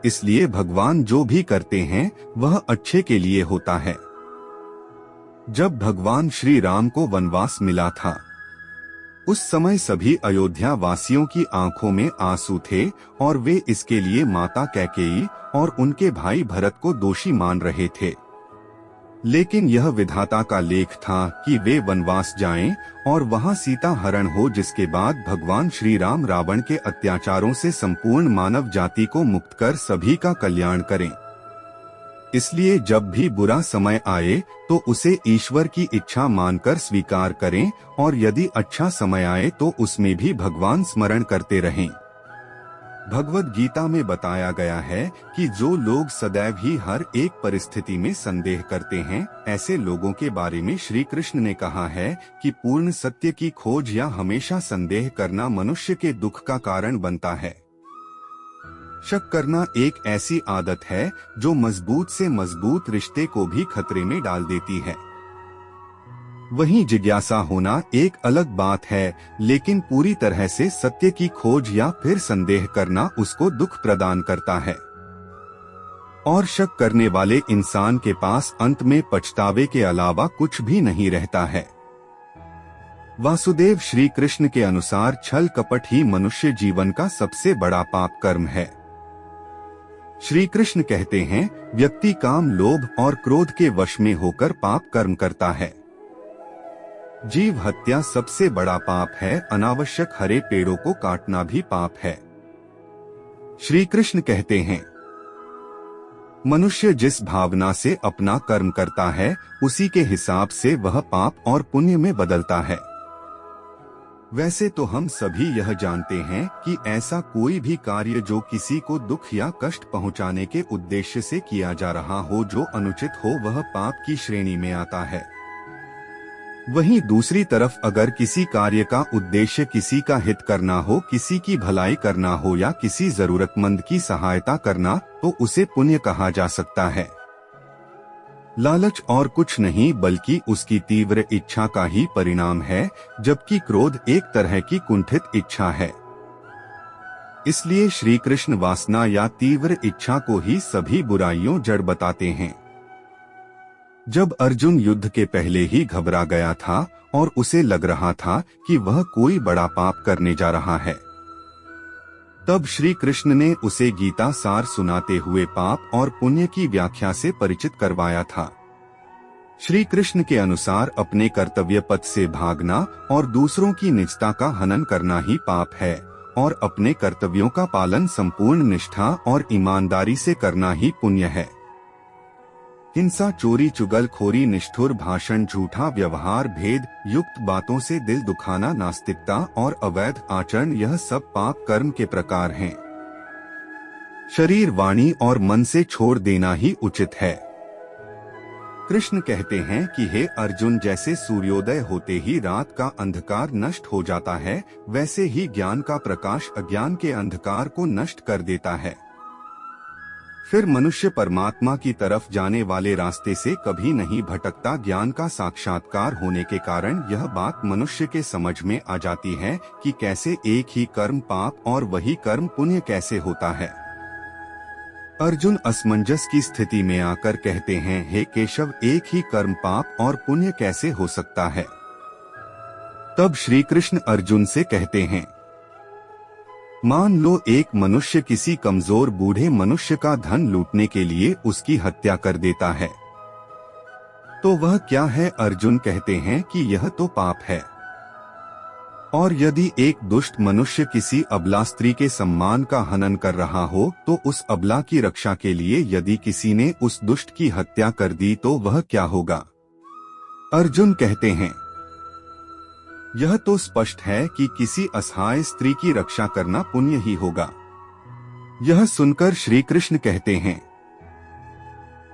इसलिए भगवान जो भी करते हैं वह अच्छे के लिए होता है। जब भगवान श्री राम को वनवास मिला था, उस समय सभी अयोध्या वासियों की आंखों में आंसू थे और वे इसके लिए माता कैकेयी और उनके भाई भरत को दोषी मान रहे थे। लेकिन यह विधाता का लेख था कि वे वनवास जाएं और वहां सीता हरण हो, जिसके बाद भगवान श्री राम रावण के अत्याचारों से संपूर्ण मानव जाति को मुक्त कर सभी का कल्याण करें। इसलिए जब भी बुरा समय आए तो उसे ईश्वर की इच्छा मानकर स्वीकार करें और यदि अच्छा समय आए तो उसमें भी भगवान स्मरण करते रहें। भगवद गीता में बताया गया है कि जो लोग सदैव ही हर एक परिस्थिति में संदेह करते हैं, ऐसे लोगों के बारे में श्री कृष्ण ने कहा है कि पूर्ण सत्य की खोज या हमेशा संदेह करना मनुष्य के दुख का कारण बनता है। शक करना एक ऐसी आदत है जो मजबूत से मजबूत रिश्ते को भी खतरे में डाल देती है। वहीं जिज्ञासा होना एक अलग बात है, लेकिन पूरी तरह से सत्य की खोज या फिर संदेह करना उसको दुख प्रदान करता है। और शक करने वाले इंसान के पास अंत में पछतावे के अलावा कुछ भी नहीं रहता है। वासुदेव श्री कृष्ण के अनुसार छल कपट ही मनुष्य जीवन का सबसे बड़ा पाप कर्म है। श्री कृष्ण कहते हैं, व्यक्ति काम, लोभ और क्रोध के वश में होकर पाप कर्म करता है। जीव हत्या सबसे बड़ा पाप है, अनावश्यक हरे पेड़ों को काटना भी पाप है। श्री कृष्ण कहते हैं, मनुष्य जिस भावना से अपना कर्म करता है उसी के हिसाब से वह पाप और पुण्य में बदलता है। वैसे तो हम सभी यह जानते हैं कि ऐसा कोई भी कार्य जो किसी को दुख या कष्ट पहुंचाने के उद्देश्य से किया जा रहा हो, जो अनुचित हो, वह पाप की श्रेणी में आता है। वहीं दूसरी तरफ अगर किसी कार्य का उद्देश्य किसी का हित करना हो, किसी की भलाई करना हो या किसी जरूरतमंद की सहायता करना, तो उसे पुण्य कहा जा सकता है। लालच और कुछ नहीं बल्कि उसकी तीव्र इच्छा का ही परिणाम है, जबकि क्रोध एक तरह की कुंठित इच्छा है। इसलिए श्री कृष्ण वासना या तीव्र इच्छा को ही सभी बुराइयों जड़ बताते हैं। जब अर्जुन युद्ध के पहले ही घबरा गया था और उसे लग रहा था कि वह कोई बड़ा पाप करने जा रहा है, तब श्री कृष्ण ने उसे गीता सार सुनाते हुए पाप और पुण्य की व्याख्या से परिचित करवाया था। श्री कृष्ण के अनुसार अपने कर्तव्य पथ से भागना और दूसरों की निजता का हनन करना ही पाप है और अपने कर्तव्यों का पालन संपूर्ण निष्ठा और ईमानदारी से करना ही पुण्य है। हिंसा, चोरी, चुगलखोरी, निष्ठुर भाषण, झूठा व्यवहार, भेद युक्त बातों से दिल दुखाना, नास्तिकता और अवैध आचरण, यह सब पाप कर्म के प्रकार हैं। शरीर, वाणी और मन से छोड़ देना ही उचित है। कृष्ण कहते हैं कि हे अर्जुन, जैसे सूर्योदय होते ही रात का अंधकार नष्ट हो जाता है, वैसे ही ज्ञान का प्रकाश अज्ञान के अंधकार को नष्ट कर देता है। फिर मनुष्य परमात्मा की तरफ जाने वाले रास्ते से कभी नहीं भटकता। ज्ञान का साक्षात्कार होने के कारण यह बात मनुष्य के समझ में आ जाती है कि कैसे एक ही कर्म पाप और वही कर्म पुण्य कैसे होता है। अर्जुन असमंजस की स्थिति में आकर कहते हैं, हे केशव, एक ही कर्म पाप और पुण्य कैसे हो सकता है? तब श्री कृष्ण अर्जुन से कहते हैं, मान लो एक मनुष्य किसी कमजोर बूढ़े मनुष्य का धन लूटने के लिए उसकी हत्या कर देता है, तो वह क्या है? अर्जुन कहते हैं कि यह तो पाप है। और यदि एक दुष्ट मनुष्य किसी अबला स्त्री के सम्मान का हनन कर रहा हो, तो उस अबला की रक्षा के लिए यदि किसी ने उस दुष्ट की हत्या कर दी तो वह क्या होगा? अर्जुन कहते हैं, यह तो स्पष्ट है कि किसी असहाय स्त्री की रक्षा करना पुण्य ही होगा। यह सुनकर श्री कृष्ण कहते हैं,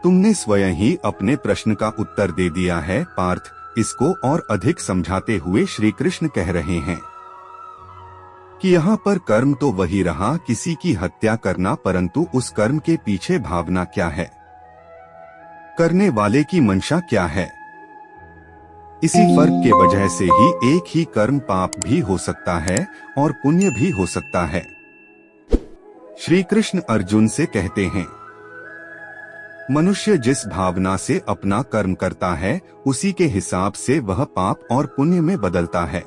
तुमने स्वयं ही अपने प्रश्न का उत्तर दे दिया है पार्थ। इसको और अधिक समझाते हुए श्री कृष्ण कह रहे हैं कि यहाँ पर कर्म तो वही रहा, किसी की हत्या करना, परंतु उस कर्म के पीछे भावना क्या है, करने वाले की मंशा क्या है। इसी फर्क के वजह से ही एक ही कर्म पाप भी हो सकता है और पुण्य भी हो सकता है। श्री कृष्ण अर्जुन से कहते हैं, मनुष्य जिस भावना से अपना कर्म करता है, उसी के हिसाब से वह पाप और पुण्य में बदलता है।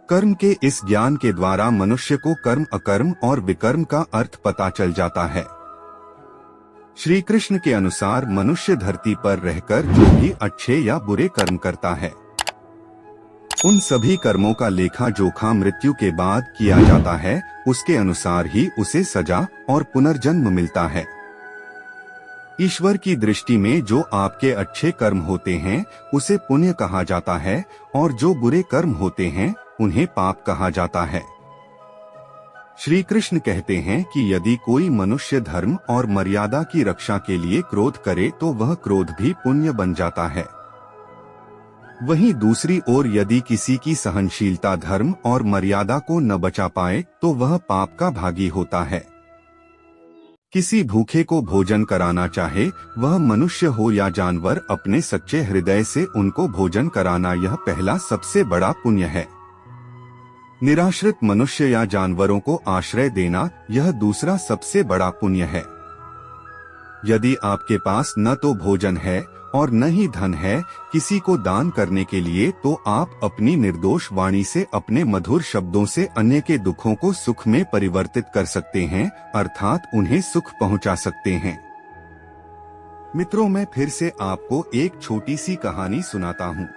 कर्म के इस ज्ञान के द्वारा मनुष्य को कर्म, अकर्म और विकर्म का अर्थ पता चल जाता है। श्री कृष्ण के अनुसार मनुष्य धरती पर रहकर जो भी अच्छे या बुरे कर्म करता है, उन सभी कर्मों का लेखा जोखा मृत्यु के बाद किया जाता है। उसके अनुसार ही उसे सजा और पुनर्जन्म मिलता है। ईश्वर की दृष्टि में जो आपके अच्छे कर्म होते हैं उसे पुण्य कहा जाता है, और जो बुरे कर्म होते हैं उन्हें पाप कहा जाता है। श्री कृष्ण कहते हैं कि यदि कोई मनुष्य धर्म और मर्यादा की रक्षा के लिए क्रोध करे तो वह क्रोध भी पुण्य बन जाता है। वहीं दूसरी ओर यदि किसी की सहनशीलता धर्म और मर्यादा को न बचा पाए तो वह पाप का भागी होता है। किसी भूखे को भोजन कराना चाहे, वह मनुष्य हो या जानवर, अपने सच्चे हृदय से उनको भोजन कराना यह पहला सबसे बड़ा पुण्य है। निराश्रित मनुष्य या जानवरों को आश्रय देना यह दूसरा सबसे बड़ा पुण्य है। यदि आपके पास न तो भोजन है और न ही धन है किसी को दान करने के लिए, तो आप अपनी निर्दोष वाणी से, अपने मधुर शब्दों से अन्य के दुखों को सुख में परिवर्तित कर सकते हैं, अर्थात उन्हें सुख पहुंचा सकते हैं। मित्रों, मैं फिर से आपको एक छोटी सी कहानी सुनाता हूँ।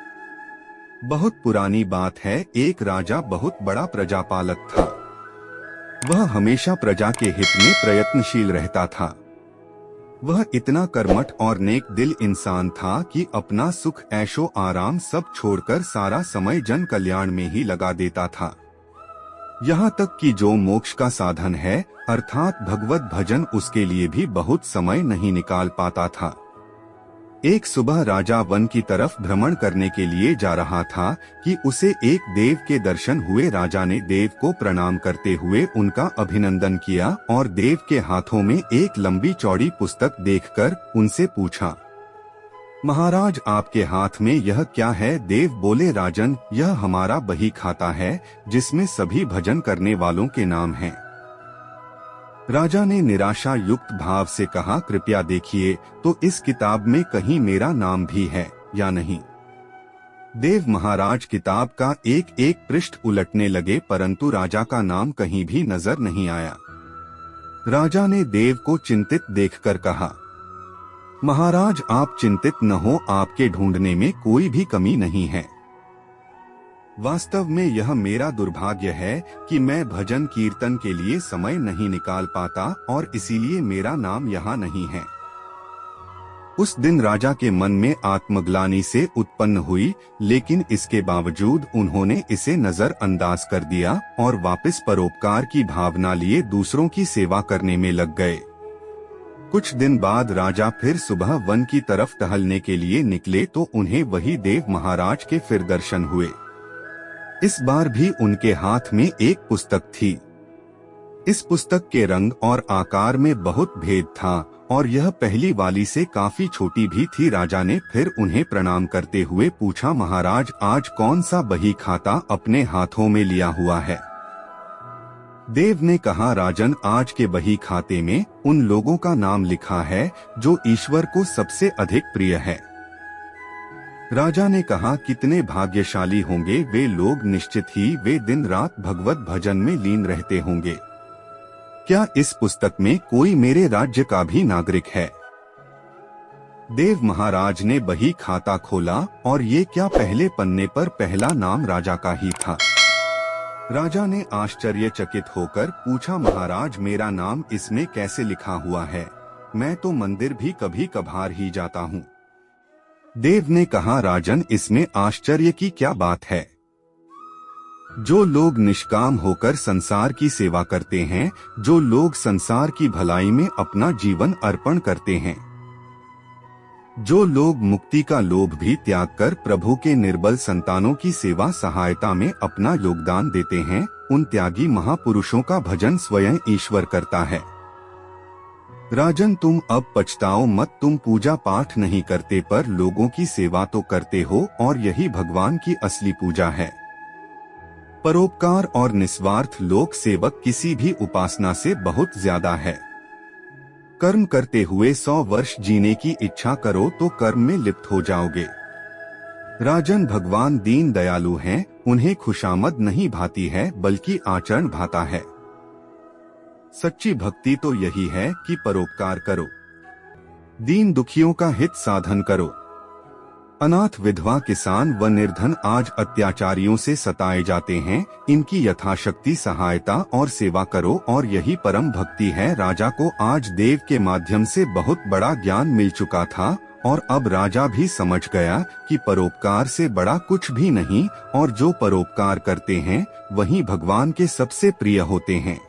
बहुत पुरानी बात है। एक राजा बहुत बड़ा प्रजापालक था। वह हमेशा प्रजा के हित में प्रयत्नशील रहता था। वह इतना कर्मठ और नेक दिल इंसान था कि अपना सुख, ऐशो आराम सब छोड़कर सारा समय जन कल्याण में ही लगा देता था। यहाँ तक कि जो मोक्ष का साधन है अर्थात भगवत भजन, उसके लिए भी बहुत समय नहीं निकाल पाता था। एक सुबह राजा वन की तरफ भ्रमण करने के लिए जा रहा था कि उसे एक देव के दर्शन हुए। राजा ने देव को प्रणाम करते हुए उनका अभिनंदन किया और देव के हाथों में एक लंबी चौड़ी पुस्तक देखकर उनसे पूछा, महाराज, आपके हाथ में यह क्या है? देव बोले, राजन, यह हमारा बही खाता है जिसमें सभी भजन करने वालों के नाम हैं। राजा ने निराशा युक्त भाव से कहा, कृपया देखिए तो इस किताब में कहीं मेरा नाम भी है या नहीं। देव महाराज किताब का एक एक पृष्ठ उलटने लगे, परंतु राजा का नाम कहीं भी नजर नहीं आया। राजा ने देव को चिंतित देखकर कहा, महाराज, आप चिंतित न हो, आपके ढूंढने में कोई भी कमी नहीं है। वास्तव में यह मेरा दुर्भाग्य है कि मैं भजन कीर्तन के लिए समय नहीं निकाल पाता और इसीलिए मेरा नाम यहाँ नहीं है। उस दिन राजा के मन में आत्मग्लानि से उत्पन्न हुई, लेकिन इसके बावजूद उन्होंने इसे नजरअंदाज कर दिया और वापस परोपकार की भावना लिए दूसरों की सेवा करने में लग गए। कुछ दिन बाद राजा फिर सुबह वन की तरफ टहलने के लिए निकले तो उन्हें वही देव महाराज के फिर दर्शन हुए। इस बार भी उनके हाथ में एक पुस्तक थी। इस पुस्तक के रंग और आकार में बहुत भेद था और यह पहली वाली से काफी छोटी भी थी। राजा ने फिर उन्हें प्रणाम करते हुए पूछा, महाराज, आज कौन सा बही खाता अपने हाथों में लिया हुआ है? देव ने कहा, राजन, आज के बही खाते में उन लोगों का नाम लिखा है जो ईश्वर को सबसे अधिक प्रिय है। राजा ने कहा, कितने भाग्यशाली होंगे वे लोग, निश्चित ही वे दिन रात भगवत भजन में लीन रहते होंगे। क्या इस पुस्तक में कोई मेरे राज्य का भी नागरिक है? देव महाराज ने बही खाता खोला और ये क्या, पहले पन्ने पर पहला नाम राजा का ही था। राजा ने आश्चर्यचकित होकर पूछा, महाराज, मेरा नाम इसमें कैसे लिखा हुआ है? मैं तो मंदिर भी कभी कभार ही जाता हूँ। देव ने कहा, राजन, इसमें आश्चर्य की क्या बात है? जो लोग निष्काम होकर संसार की सेवा करते हैं, जो लोग संसार की भलाई में अपना जीवन अर्पण करते हैं, जो लोग मुक्ति का लोभ भी त्याग कर प्रभु के निर्बल संतानों की सेवा सहायता में अपना योगदान देते हैं, उन त्यागी महापुरुषों का भजन स्वयं ईश्वर करता है। राजन, तुम अब पछताओ मत। तुम पूजा पाठ नहीं करते पर लोगों की सेवा तो करते हो और यही भगवान की असली पूजा है। परोपकार और निस्वार्थ लोक सेवक किसी भी उपासना से बहुत ज्यादा है। कर्म करते हुए 100 वर्ष जीने की इच्छा करो तो कर्म में लिप्त हो जाओगे। राजन, भगवान दीन दयालु हैं, उन्हें खुशामद नहीं भाती है बल्कि आचरण भाता है। सच्ची भक्ति तो यही है कि परोपकार करो, दीन दुखियों का हित साधन करो। अनाथ, विधवा, किसान व निर्धन आज अत्याचारियों से सताए जाते हैं, इनकी यथाशक्ति सहायता और सेवा करो और यही परम भक्ति है। राजा को आज देव के माध्यम से बहुत बड़ा ज्ञान मिल चुका था और अब राजा भी समझ गया कि परोपकार से बड़ा कुछ भी नहीं और जो परोपकार करते हैं वही भगवान के सबसे प्रिय होते हैं।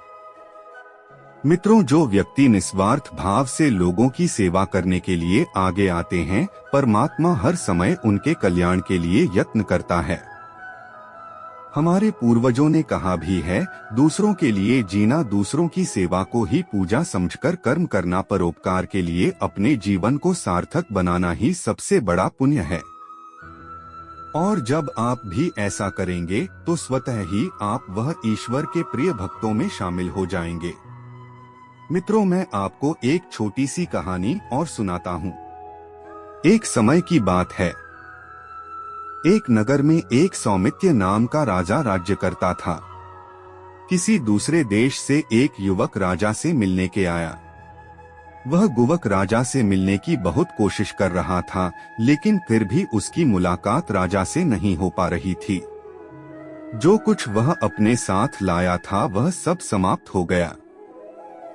मित्रों, जो व्यक्ति निस्वार्थ भाव से लोगों की सेवा करने के लिए आगे आते हैं, परमात्मा हर समय उनके कल्याण के लिए यत्न करता है। हमारे पूर्वजों ने कहा भी है, दूसरों के लिए जीना, दूसरों की सेवा को ही पूजा समझकर कर्म करना, परोपकार के लिए अपने जीवन को सार्थक बनाना ही सबसे बड़ा पुण्य है। और जब आप भी ऐसा करेंगे तो स्वतः ही आप वह ईश्वर के प्रिय भक्तों में शामिल हो जाएंगे। मित्रों, मैं आपको एक छोटी सी कहानी और सुनाता हूँ। एक समय की बात है, एक नगर में एक सौमित्य नाम का राजा राज्य करता था। किसी दूसरे देश से एक युवक राजा से मिलने के आया। वह युवक राजा से मिलने की बहुत कोशिश कर रहा था, लेकिन फिर भी उसकी मुलाकात राजा से नहीं हो पा रही थी। जो कुछ वह अपने साथ लाया था वह सब समाप्त हो गया।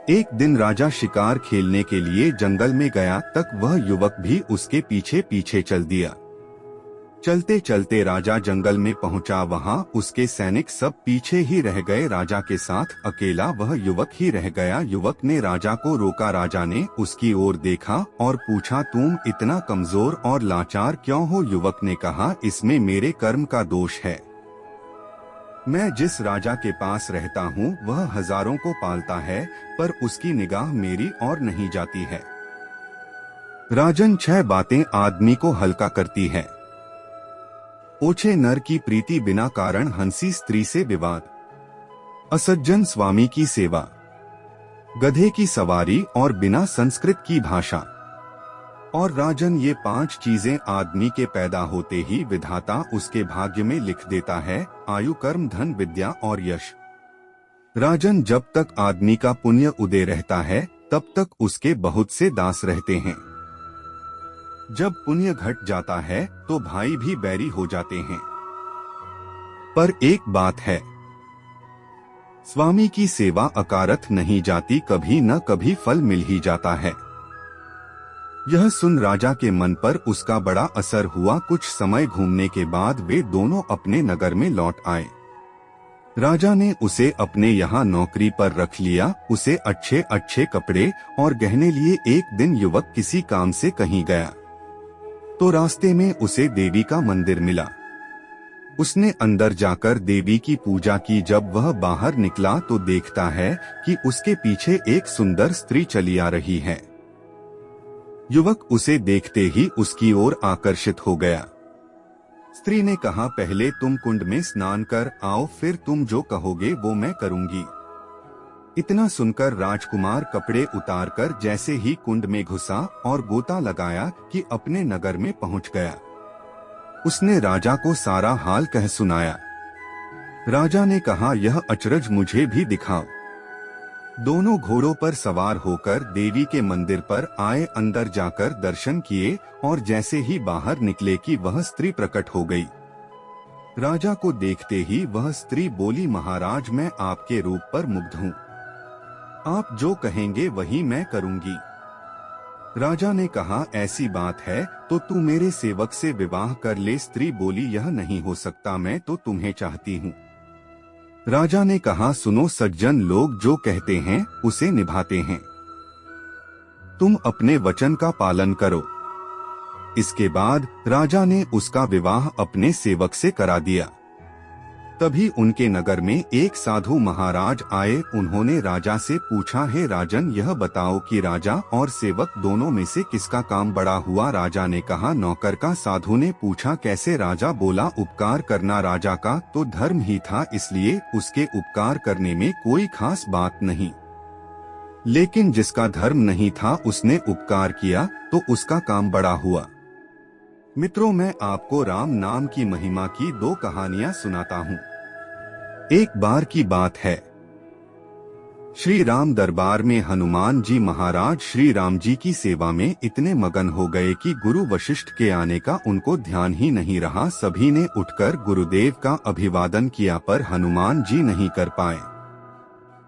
एक दिन राजा शिकार खेलने के लिए जंगल में गया, तक वह युवक भी उसके पीछे पीछे चल दिया। चलते चलते राजा जंगल में पहुंचा। वहां उसके सैनिक सब पीछे ही रह गए। राजा के साथ अकेला वह युवक ही रह गया। युवक ने राजा को रोका। राजा ने उसकी ओर देखा और पूछा, तुम इतना कमजोर और लाचार क्यों हो? युवक ने कहा, इसमें मेरे कर्म का दोष है। मैं जिस राजा के पास रहता हूँ वह हजारों को पालता है, पर उसकी निगाह मेरी ओर नहीं जाती है। राजन, 6 बातें आदमी को हल्का करती है। ओछे नर की प्रीति, बिना कारण हंसी स्त्री से विवाद, असज्जन स्वामी की सेवा, गधे की सवारी और बिना संस्कृत की भाषा। और राजन, ये 5 चीजें आदमी के पैदा होते ही विधाता उसके भाग्य में लिख देता है, आयु, कर्म, धन, विद्या और यश। राजन, जब तक आदमी का पुण्य उदय रहता है तब तक उसके बहुत से दास रहते हैं। जब पुण्य घट जाता है तो भाई भी बैरी हो जाते हैं। पर एक बात है, स्वामी की सेवा अकारथ नहीं जाती, कभी न कभी फल मिल ही जाता है। यह सुन राजा के मन पर उसका बड़ा असर हुआ। कुछ समय घूमने के बाद वे दोनों अपने नगर में लौट आए। राजा ने उसे अपने यहाँ नौकरी पर रख लिया। उसे अच्छे अच्छे कपड़े और गहने लिए। एक दिन युवक किसी काम से कहीं गया तो रास्ते में उसे देवी का मंदिर मिला। उसने अंदर जाकर देवी की पूजा की। जब वह बाहर निकला तो देखता है कि उसके पीछे एक सुंदर स्त्री चली आ रही है। युवक उसे देखते ही उसकी ओर आकर्षित हो गया। स्त्री ने कहा, पहले तुम कुंड में स्नान कर आओ, फिर तुम जो कहोगे वो मैं करूंगी। इतना सुनकर राजकुमार कपड़े उतारकर जैसे ही कुंड में घुसा और गोता लगाया कि अपने नगर में पहुंच गया। उसने राजा को सारा हाल कह सुनाया। राजा ने कहा, यह अचरज मुझे भी दिखाओ। दोनों घोड़ों पर सवार होकर देवी के मंदिर पर आए। अंदर जाकर दर्शन किए और जैसे ही बाहर निकले कि वह स्त्री प्रकट हो गई। राजा को देखते ही वह स्त्री बोली, महाराज, मैं आपके रूप पर मुग्ध हूँ। आप जो कहेंगे वही मैं करूंगी। राजा ने कहा, ऐसी बात है तो तू मेरे सेवक से विवाह कर ले। स्त्री बोली, यह नहीं हो सकता, मैं तो तुम्हें चाहती हूँ। राजा ने कहा, सुनो सज्जन, लोग जो कहते हैं उसे निभाते हैं। तुम अपने वचन का पालन करो। इसके बाद राजा ने उसका विवाह अपने सेवक से करा दिया। तभी उनके नगर में एक साधु महाराज आए। उन्होंने राजा से पूछा, हे राजन, यह बताओ कि राजा और सेवक दोनों में से किसका काम बड़ा हुआ? राजा ने कहा, नौकर का। साधु ने पूछा, कैसे? राजा बोला, उपकार करना राजा का तो धर्म ही था, इसलिए उसके उपकार करने में कोई खास बात नहीं। लेकिन जिसका धर्म नहीं था उसने उपकार किया तो उसका काम बड़ा हुआ। मित्रों, मैं आपको राम नाम की महिमा की 2 कहानियां सुनाता हूँ। एक बार की बात है, श्री राम दरबार में हनुमान जी महाराज श्री राम जी की सेवा में इतने मगन हो गए कि गुरु वशिष्ठ के आने का उनको ध्यान ही नहीं रहा। सभी ने उठकर गुरुदेव का अभिवादन किया पर हनुमान जी नहीं कर पाए।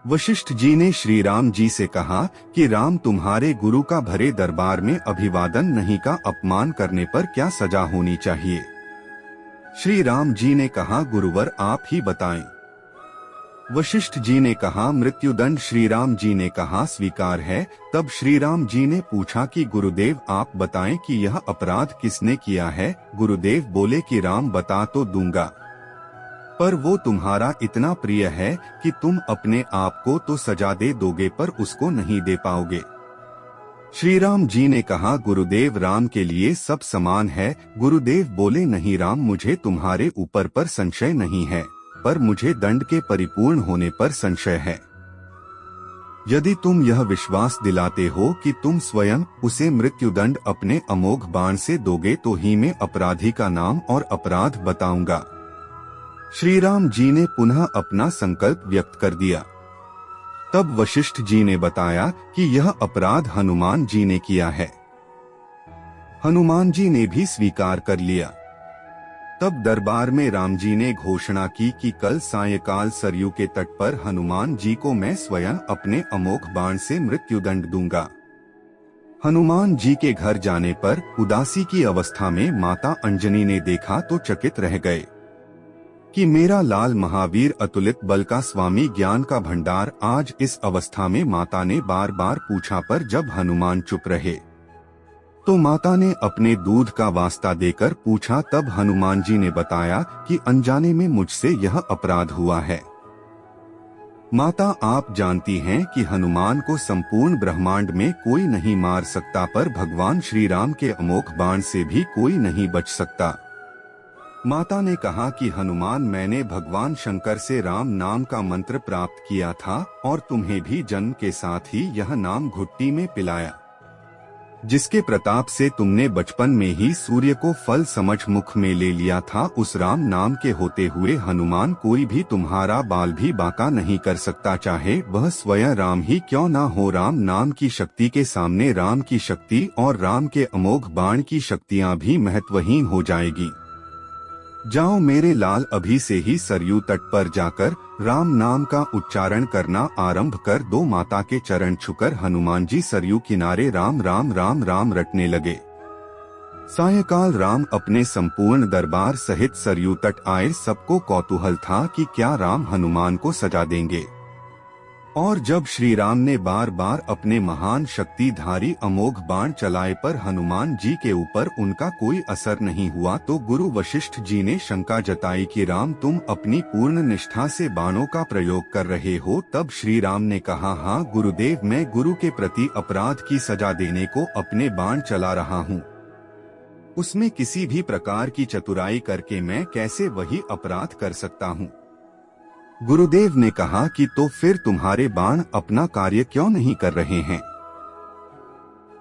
वशिष्ठ जी ने श्री राम जी से कहा कि राम, तुम्हारे गुरु का भरे दरबार में अभिवादन नहीं का अपमान करने पर क्या सजा होनी चाहिए। श्री राम जी ने कहा, गुरुवर आप ही बताएं। वशिष्ठ जी ने कहा, मृत्युदंड। श्री राम जी ने कहा, स्वीकार है। तब श्री राम जी ने पूछा कि गुरुदेव आप बताएं कि यह अपराध किसने किया है। गुरुदेव बोले कि राम बता तो दूंगा, पर वो तुम्हारा इतना प्रिय है कि तुम अपने आप को तो सजा दे दोगे पर उसको नहीं दे पाओगे। श्री राम जी ने कहा, गुरुदेव राम के लिए सब समान है। गुरुदेव बोले, नहीं राम, मुझे तुम्हारे ऊपर पर संशय नहीं है, पर मुझे दंड के परिपूर्ण होने पर संशय है। यदि तुम यह विश्वास दिलाते हो कि तुम स्वयं उसे मृत्युदंड अपने अमोघ बाण से दोगे तो ही मैं अपराधी का नाम और अपराध बताऊंगा। श्री राम जी ने पुनः अपना संकल्प व्यक्त कर दिया। तब वशिष्ठ जी ने बताया कि यह अपराध हनुमान जी ने किया है। हनुमान जी ने भी स्वीकार कर लिया। तब दरबार में राम जी ने घोषणा की कि कल सायंकाल सरयू के तट पर हनुमान जी को मैं स्वयं अपने अमोघ बाण से मृत्युदंड दूंगा। हनुमान जी के घर जाने पर उदासी की अवस्था में माता अंजनी ने देखा तो चकित रह गए कि मेरा लाल महावीर अतुलित बल का स्वामी ज्ञान का भंडार आज इस अवस्था में। माता ने बार बार पूछा पर जब हनुमान चुप रहे तो माता ने अपने दूध का वास्ता देकर पूछा। तब हनुमान जी ने बताया कि अनजाने में मुझसे यह अपराध हुआ है। माता, आप जानती हैं कि हनुमान को संपूर्ण ब्रह्मांड में कोई नहीं मार सकता, पर भगवान श्री राम के अमोघ बाण से भी कोई नहीं बच सकता। माता ने कहा कि हनुमान, मैंने भगवान शंकर से राम नाम का मंत्र प्राप्त किया था और तुम्हें भी जन्म के साथ ही यह नाम घुट्टी में पिलाया, जिसके प्रताप से तुमने बचपन में ही सूर्य को फल समझ मुख में ले लिया था। उस राम नाम के होते हुए हनुमान कोई भी तुम्हारा बाल भी बांका नहीं कर सकता, चाहे वह स्वयं राम ही क्यों ना हो। राम नाम की शक्ति के सामने राम की शक्ति और राम के अमोघ बाण की शक्तियां भी महत्वहीन हो जाएगी। जाओ मेरे लाल, अभी से ही सरयू तट पर जाकर राम नाम का उच्चारण करना आरंभ कर दो। माता के चरण छूकर हनुमान जी सरयू किनारे राम राम राम राम रटने लगे। सायंकाल राम अपने संपूर्ण दरबार सहित सरयू तट आए। सबको कौतूहल था कि क्या राम हनुमान को सजा देंगे। और जब श्री राम ने बार बार अपने महान शक्तिधारी अमोघ बाण चलाए पर हनुमान जी के ऊपर उनका कोई असर नहीं हुआ, तो गुरु वशिष्ठ जी ने शंका जताई कि राम, तुम अपनी पूर्ण निष्ठा से बाणों का प्रयोग कर रहे हो। तब श्री राम ने कहा, हाँ गुरुदेव, मैं गुरु के प्रति अपराध की सजा देने को अपने बाण चला रहा हूँ। उसमें किसी भी प्रकार की चतुराई करके मैं कैसे वही अपराध कर सकता हूँ। गुरुदेव ने कहा कि तो फिर तुम्हारे बाण अपना कार्य क्यों नहीं कर रहे हैं।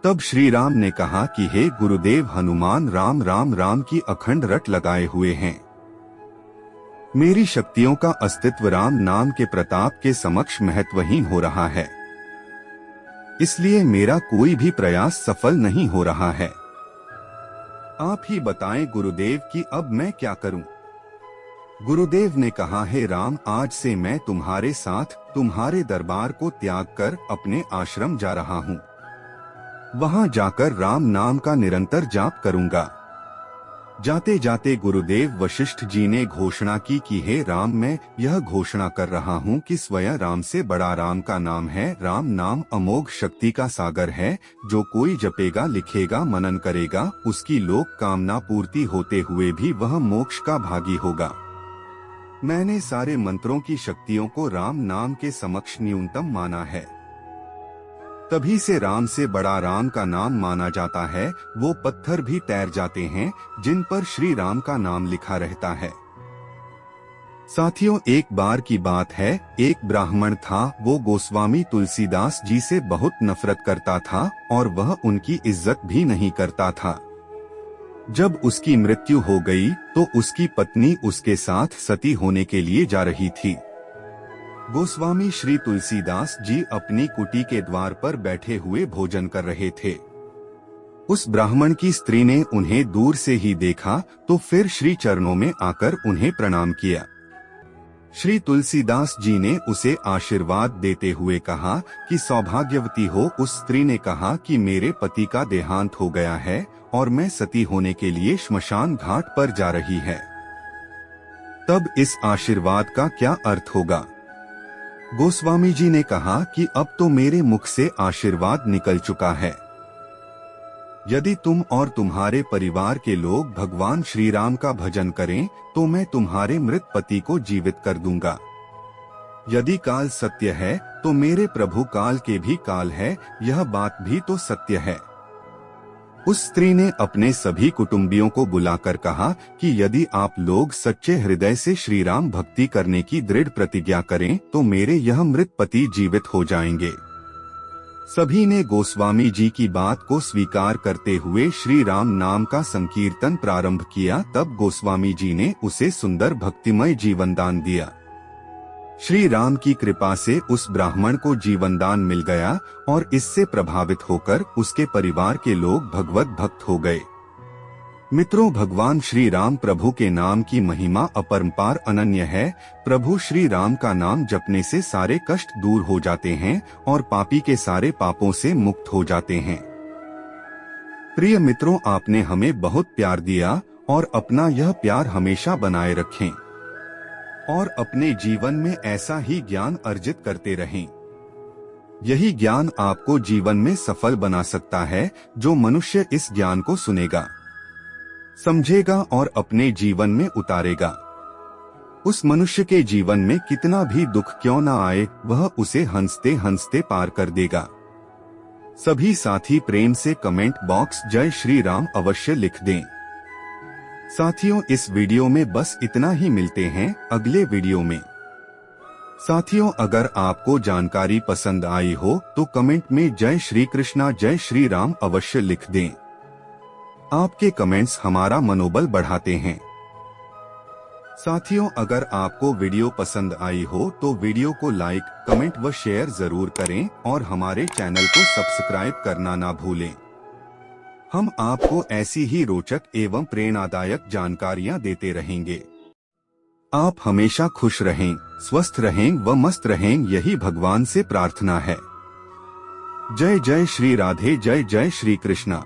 तब श्री राम ने कहा कि हे गुरुदेव, हनुमान राम राम राम की अखंड रट लगाए हुए हैं। मेरी शक्तियों का अस्तित्व राम नाम के प्रताप के समक्ष महत्वहीन हो रहा है, इसलिए मेरा कोई भी प्रयास सफल नहीं हो रहा है। आप ही बताएं गुरुदेव कि अब मैं क्या करूं। गुरुदेव ने कहा, हे राम, आज से मैं तुम्हारे साथ तुम्हारे दरबार को त्याग कर अपने आश्रम जा रहा हूँ। वहां जाकर राम नाम का निरंतर जाप करूंगा। जाते जाते गुरुदेव वशिष्ठ जी ने घोषणा की कि हे राम, मैं यह घोषणा कर रहा हूँ कि स्वयं राम से बड़ा राम का नाम है। राम नाम अमोघ शक्ति का सागर है। जो कोई जपेगा, लिखेगा, मनन करेगा, उसकी लोक कामना पूर्ति होते हुए भी वह मोक्ष का भागी होगा। मैंने सारे मंत्रों की शक्तियों को राम नाम के समक्ष न्यूनतम माना है। तभी से राम से बड़ा राम का नाम माना जाता है। वो पत्थर भी तैर जाते हैं जिन पर श्री राम का नाम लिखा रहता है। साथियों, एक बार की बात है, एक ब्राह्मण था। वो गोस्वामी तुलसीदास जी से बहुत नफरत करता था और वह उनकी इज्जत भी नहीं करता था। जब उसकी मृत्यु हो गई तो उसकी पत्नी उसके साथ सती होने के लिए जा रही थी। गोस्वामी श्री तुलसीदास जी अपनी कुटी के द्वार पर बैठे हुए भोजन कर रहे थे। उस ब्राह्मण की स्त्री ने उन्हें दूर से ही देखा तो फिर श्री चरणों में आकर उन्हें प्रणाम किया। श्री तुलसीदास जी ने उसे आशीर्वाद देते हुए कहा कि सौभाग्यवती हो। उस स्त्री ने कहा कि मेरे पति का देहांत हो गया है और मैं सती होने के लिए श्मशान घाट पर जा रही है। तब इस आशीर्वाद का क्या अर्थ होगा? गोस्वामी जी ने कहा कि अब तो मेरे मुख से आशीर्वाद निकल चुका है। यदि तुम और तुम्हारे परिवार के लोग भगवान श्री राम का भजन करें तो मैं तुम्हारे मृत पति को जीवित कर दूंगा। यदि काल सत्य है तो मेरे प्रभु काल के भी काल है, यह बात भी तो सत्य है। उस स्त्री ने अपने सभी कुटुंबियों को बुलाकर कहा कि यदि आप लोग सच्चे हृदय से श्री राम भक्ति करने की दृढ़ प्रतिज्ञा करें तो मेरे यह मृत पति जीवित हो जाएंगे। सभी ने गोस्वामी जी की बात को स्वीकार करते हुए श्री राम नाम का संकीर्तन प्रारंभ किया। तब गोस्वामी जी ने उसे सुंदर भक्तिमय जीवन दान दिया। श्री राम की कृपा से उस ब्राह्मण को जीवन दान मिल गया और इससे प्रभावित होकर उसके परिवार के लोग भगवत भक्त हो गए। मित्रों, भगवान श्री राम प्रभु के नाम की महिमा अपरंपार अनन्य है। प्रभु श्री राम का नाम जपने से सारे कष्ट दूर हो जाते हैं और पापी के सारे पापों से मुक्त हो जाते हैं। प्रिय मित्रों, आपने हमें बहुत प्यार दिया और अपना यह प्यार हमेशा बनाए रखें और अपने जीवन में ऐसा ही ज्ञान अर्जित करते रहें। यही ज्ञान आपको जीवन में सफल बना सकता है। जो मनुष्य इस ज्ञान को सुनेगा, समझेगा और अपने जीवन में उतारेगा, उस मनुष्य के जीवन में कितना भी दुख क्यों न आए, वह उसे हंसते हंसते पार कर देगा। सभी साथी प्रेम से कमेंट बॉक्स जय श्री राम अवश्य लिख दें। साथियों, इस वीडियो में बस इतना ही। मिलते हैं अगले वीडियो में। साथियों, अगर आपको जानकारी पसंद आई हो तो कमेंट में जय श्री कृष्णा जय श्री राम अवश्य लिख दें। आपके कमेंट्स हमारा मनोबल बढ़ाते हैं। साथियों, अगर आपको वीडियो पसंद आई हो तो वीडियो को लाइक, कमेंट व शेयर जरूर करें और हमारे चैनल को सब्सक्राइब करना ना भूलें। हम आपको ऐसी ही रोचक एवं प्रेरणादायक जानकारियां देते रहेंगे। आप हमेशा खुश रहें, स्वस्थ रहें व मस्त रहें, यही भगवान से प्रार्थना है। जय जय श्री राधे, जय जय श्री कृष्णा।